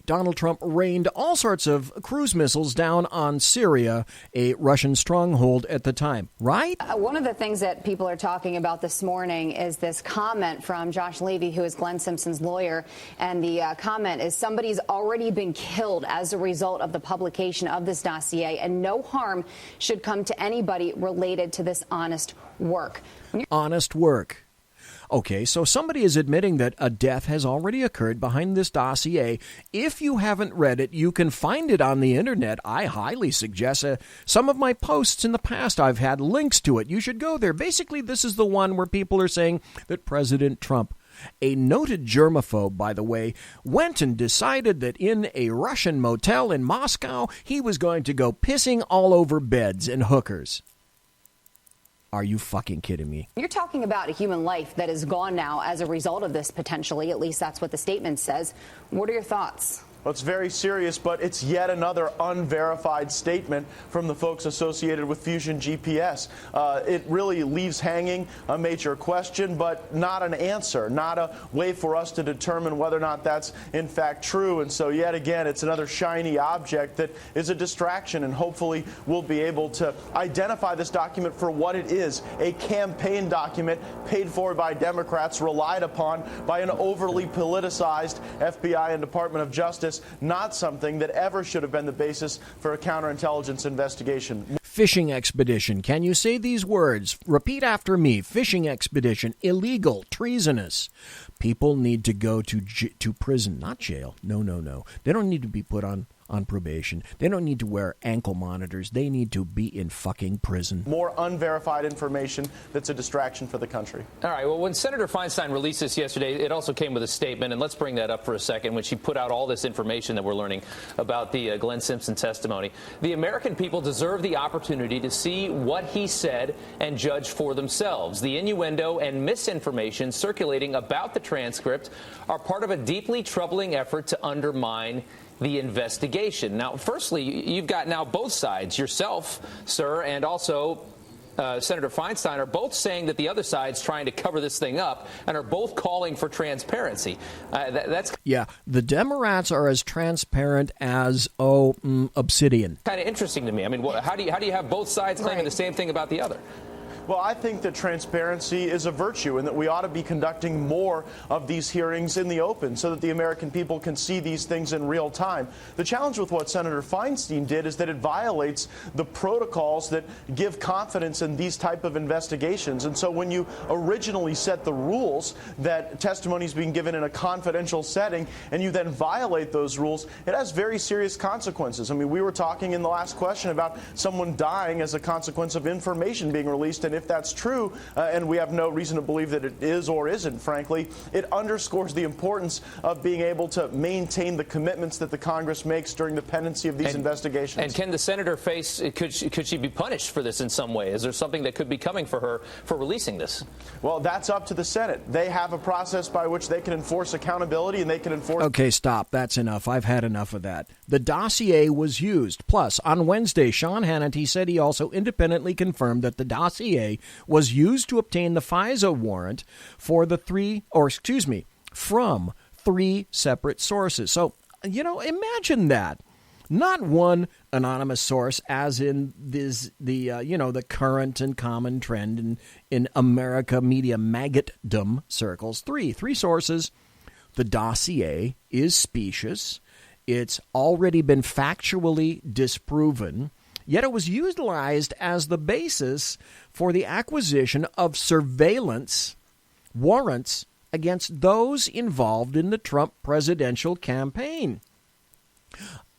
Donald Trump rained all sorts of cruise missiles down on Syria, a Russian stronghold at the time, right? One of the things that people are talking about this morning is this comment from Josh Levy, who is Glenn Simpson's lawyer. And the comment is somebody's already been killed as a result of the publication of this dossier, and no harm should come to anybody related to this honest work. Honest work. Okay, so somebody is admitting that a death has already occurred behind this dossier. If you haven't read it, you can find it on the internet. I highly suggest some of my posts in the past, I've had links to it. You should go there. Basically, this is the one where people are saying that President Trump, a noted germaphobe, by the way, went and decided that in a Russian motel in Moscow, he was going to go pissing all over beds and hookers. Are you fucking kidding me? You're talking about a human life that is gone now as a result of this, potentially. At least that's what the statement says. What are your thoughts? Well, it's very serious, but it's yet another unverified statement from the folks associated with Fusion GPS. It really leaves hanging a major question, but not an answer, not a way for us to determine whether or not that's in fact true. And so yet again, it's another shiny object that is a distraction, and hopefully we'll be able to identify this document for what it is, a campaign document paid for by Democrats, relied upon by an overly politicized FBI and Department of Justice. this not something that ever should have been the basis for a counterintelligence investigation. Fishing expedition. Can you say these words? Repeat after me. Fishing expedition. Illegal. Treasonous. People need to go to prison, not jail. No. They don't need to be put on probation. They don't need to wear ankle monitors. They need to be in fucking prison. More unverified information that's a distraction for the country. All right, well, when Senator Feinstein released this yesterday, it also came with a statement, and let's bring that up for a second, when she put out all this information that we're learning about the Glenn Simpson testimony. The American people deserve the opportunity to see what he said and judge for themselves. The innuendo and misinformation circulating about the transcript are part of a deeply troubling effort to undermine the investigation. Now, firstly, you've got now both sides, yourself, sir, and also Senator Feinstein, are both saying that the other side's trying to cover this thing up and are both calling for transparency. Yeah, the Demorats are as transparent as, obsidian. Kind of interesting to me. I mean, how do you have both sides claiming the same thing about the other? Well, I think that transparency is a virtue and that we ought to be conducting more of these hearings in the open so that the American people can see these things in real time. The challenge with what Senator Feinstein did is that it violates the protocols that give confidence in these type of investigations. And so when you originally set the rules that testimony is being given in a confidential setting and you then violate those rules, it has very serious consequences. I mean, we were talking in the last question about someone dying as a consequence of information being released, and if that's true, and we have no reason to believe that it is or isn't, frankly, it underscores the importance of being able to maintain the commitments that the Congress makes during the pendency of these investigations. And can the senator face, could she be punished for this in some way? Is there something that could be coming for her for releasing this? Well, that's up to the Senate. They have a process by which they can enforce accountability and they can enforce... Okay, stop. That's enough. I've had enough of that. The dossier was used. Plus, on Wednesday, Sean Hannity said he also independently confirmed that the dossier was used to obtain the FISA warrant for from three separate sources. So, imagine that. Not one anonymous source, as in the current and common trend in America media maggotdom circles. Three sources. The dossier is specious. It's already been factually disproven, yet it was utilized as the basis for the acquisition of surveillance warrants against those involved in the Trump presidential campaign.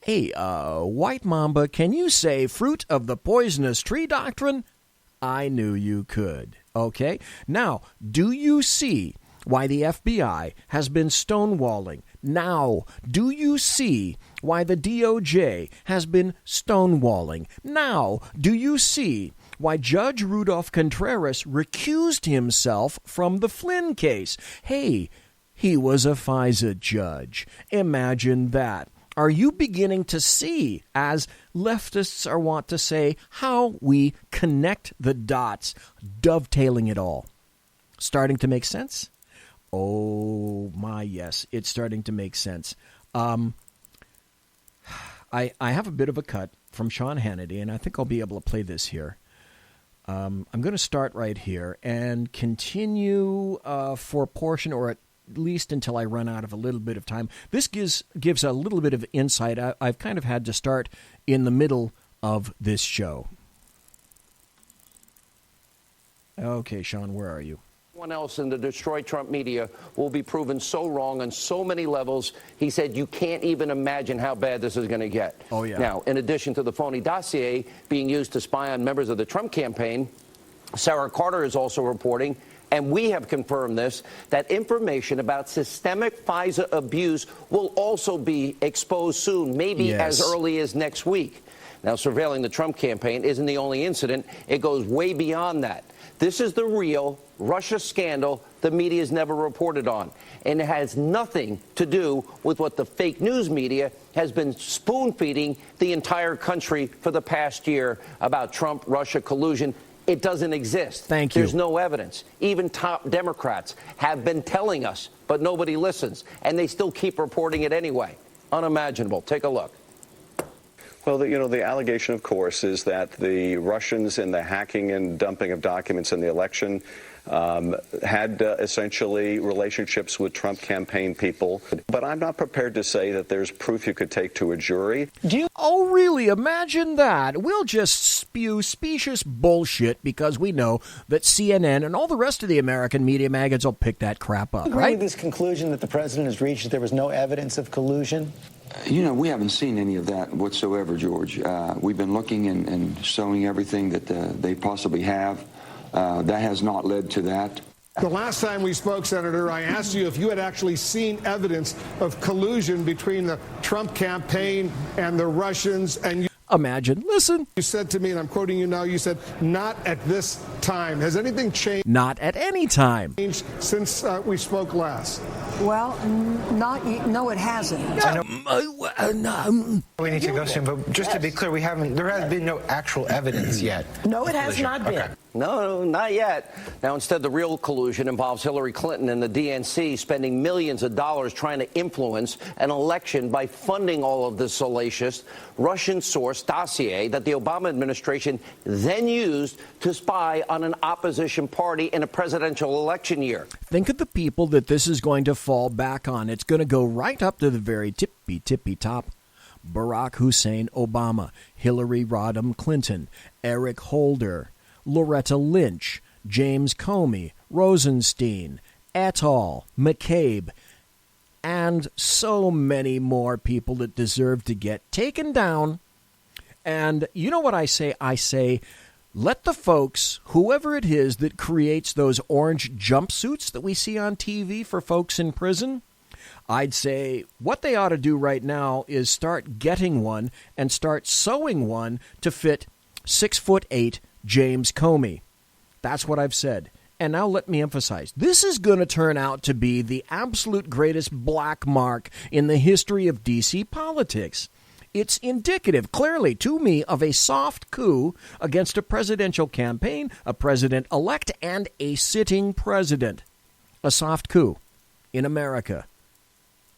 Hey, White Mamba, can you say fruit of the poisonous tree doctrine? I knew you could. Okay? Now, do you see why the FBI has been stonewalling? Now, do you see why the DOJ has been stonewalling? Now, do you see why Judge Rudolph Contreras recused himself from the Flynn case? Hey, he was a FISA judge. Imagine that. Are you beginning to see, as leftists are wont to say, how we connect the dots, dovetailing it all? Starting to make sense? Oh, my, yes, it's starting to make sense. I have a bit of a cut from Sean Hannity, and I think I'll be able to play this here. I'm going to start right here and continue for a portion, or at least until I run out of a little bit of time. This gives a little bit of insight. I've kind of had to start in the middle of this show. Okay, Sean, where are you? Everyone else in the Destroy Trump media will be proven so wrong on so many levels. He said you can't even imagine how bad this is going to get. Oh, yeah. Now, in addition to the phony dossier being used to spy on members of the Trump campaign, Sarah Carter is also reporting, and we have confirmed this, that information about systemic FISA abuse will also be exposed soon, maybe as early as next week. Now, surveilling the Trump campaign isn't the only incident. It goes way beyond that. This is the real Russia scandal the media has never reported on. And it has nothing to do with what the fake news media has been spoon-feeding the entire country for the past year about Trump-Russia collusion. It doesn't exist. Thank you. There's no evidence. Even top Democrats have been telling us, but nobody listens. And they still keep reporting it anyway. Unimaginable. Take a look. Well, the allegation, of course, is that the Russians in the hacking and dumping of documents in the election had essentially relationships with Trump campaign people. But I'm not prepared to say that there's proof you could take to a jury. Oh, really? Imagine that. We'll just spew specious bullshit because we know that CNN and all the rest of the American media maggots will pick that crap up, Agree right? with this conclusion that the president has reached that there was no evidence of collusion? We haven't seen any of that whatsoever, George. We've been looking and showing everything that they possibly have. That has not led to that. The last time we spoke, Senator, I asked you if you had actually seen evidence of collusion between the Trump campaign and the Russians, and you imagine, listen. You said to me, and I'm quoting you now, you said, not at this time. Has anything changed? Not at any time. Since we spoke last? Well, no, it hasn't. We need to go soon, but just to be clear, there has been no actual evidence yet. No, it has not been. Okay. No, not yet. Now, instead, the real collusion involves Hillary Clinton and the DNC spending millions of dollars trying to influence an election by funding all of this salacious Russian-sourced dossier that the Obama administration then used to spy on an opposition party in a presidential election year. Think of the people that this is going to fall back on. It's going to go right up to the very tippy top. Barack Hussein Obama, Hillary Rodham Clinton, Eric Holder, Loretta Lynch, James Comey, Rosenstein, et al., McCabe, and so many more people that deserve to get taken down. And you know what I say? I say, let the folks, whoever it is that creates those orange jumpsuits that we see on TV for folks in prison, I'd say what they ought to do right now is start getting one and start sewing one to fit 6'8" James Comey. That's what I've said. And now let me emphasize, this is going to turn out to be the absolute greatest black mark in the history of D.C. politics. It's indicative, clearly, to me, of a soft coup against a presidential campaign, a president-elect, and a sitting president. A soft coup in America,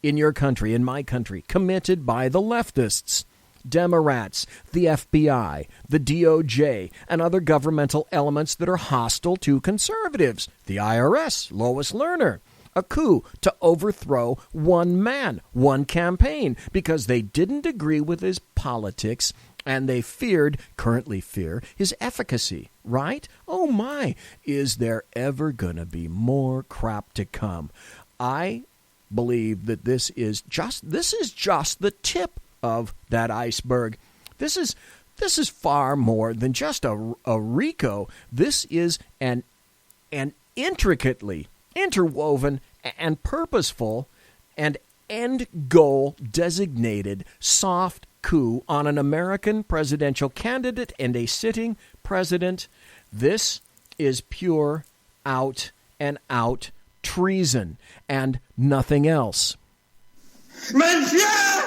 in your country, in my country, committed by the leftists, Demorats, the FBI, the DOJ, and other governmental elements that are hostile to conservatives, the IRS, Lois Lerner. A coup to overthrow one man, one campaign, because they didn't agree with his politics and they currently fear, his efficacy, right? Oh my, is there ever going to be more crap to come? I believe that this is just the tip of that iceberg. This is far more than just a RICO. This is an intricately interwoven and purposeful and end goal designated soft coup on an American presidential candidate and a sitting president. This is pure out and out treason and nothing else. Monsieur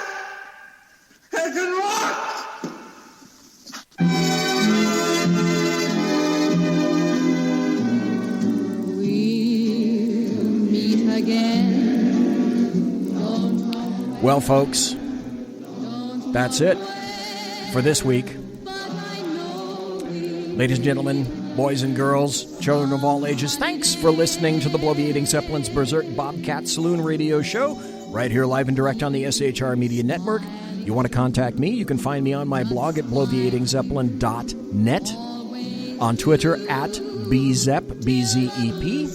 has been locked! We'll meet again. Well, folks, that's it for this week. Ladies and gentlemen, boys and girls, children of all ages, thanks for listening to the Bloviating Zeppelin's Berserk Bobcat Saloon radio show, right here live and direct on the SHR Media Network. You want to contact me, you can find me on my blog at bloviatingzeppelin.net, on Twitter at BZEP, B-Z-E-P,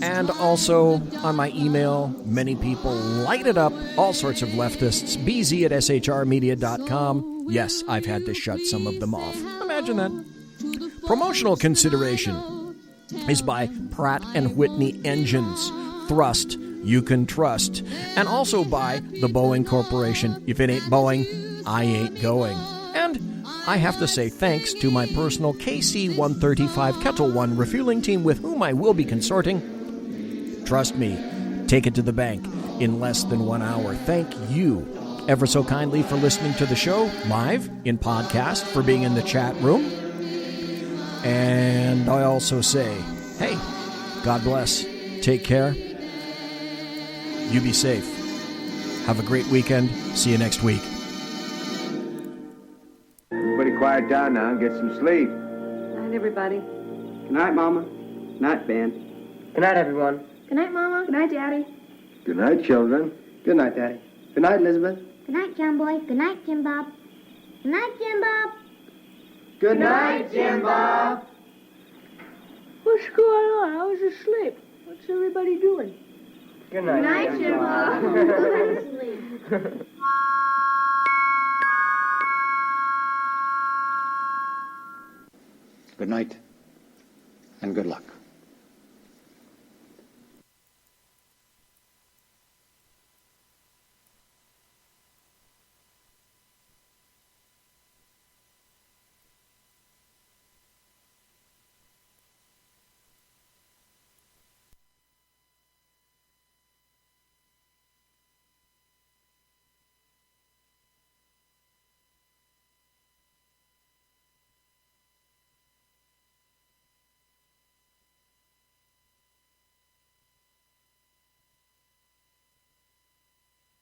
and also on my email. Many people light it up, all sorts of leftists, bz at shrmedia.com. Yes, I've had to shut some of them off. Imagine that. Promotional consideration is by Pratt & Whitney Engines. Thrust you can trust. And also by the Boeing Corporation. If it ain't Boeing, I ain't going. And I have to say thanks to my personal KC-135 Kettle One refueling team with whom I will be consorting. Trust me, take it to the bank in less than 1 hour. Thank you ever so kindly for listening to the show live in podcast, for being in the chat room. And I also say, hey, God bless. Take care. You be safe. Have a great weekend. See you next week. quiet down now and get some sleep. Good night, everybody. Good night, Mama. Good night, Ben. Good night, everyone. Good night, Mama. Good night, Daddy. Good night, children. Good night, Daddy. Good night, Elizabeth. Good night, John Boy. Good night, Jim Bob. Good night, Jim Bob. Good night, Jim Bob. What's going on? I was asleep. What's everybody doing? Good night. Good night, Jim Bob. Go to sleep. Good night, and good luck.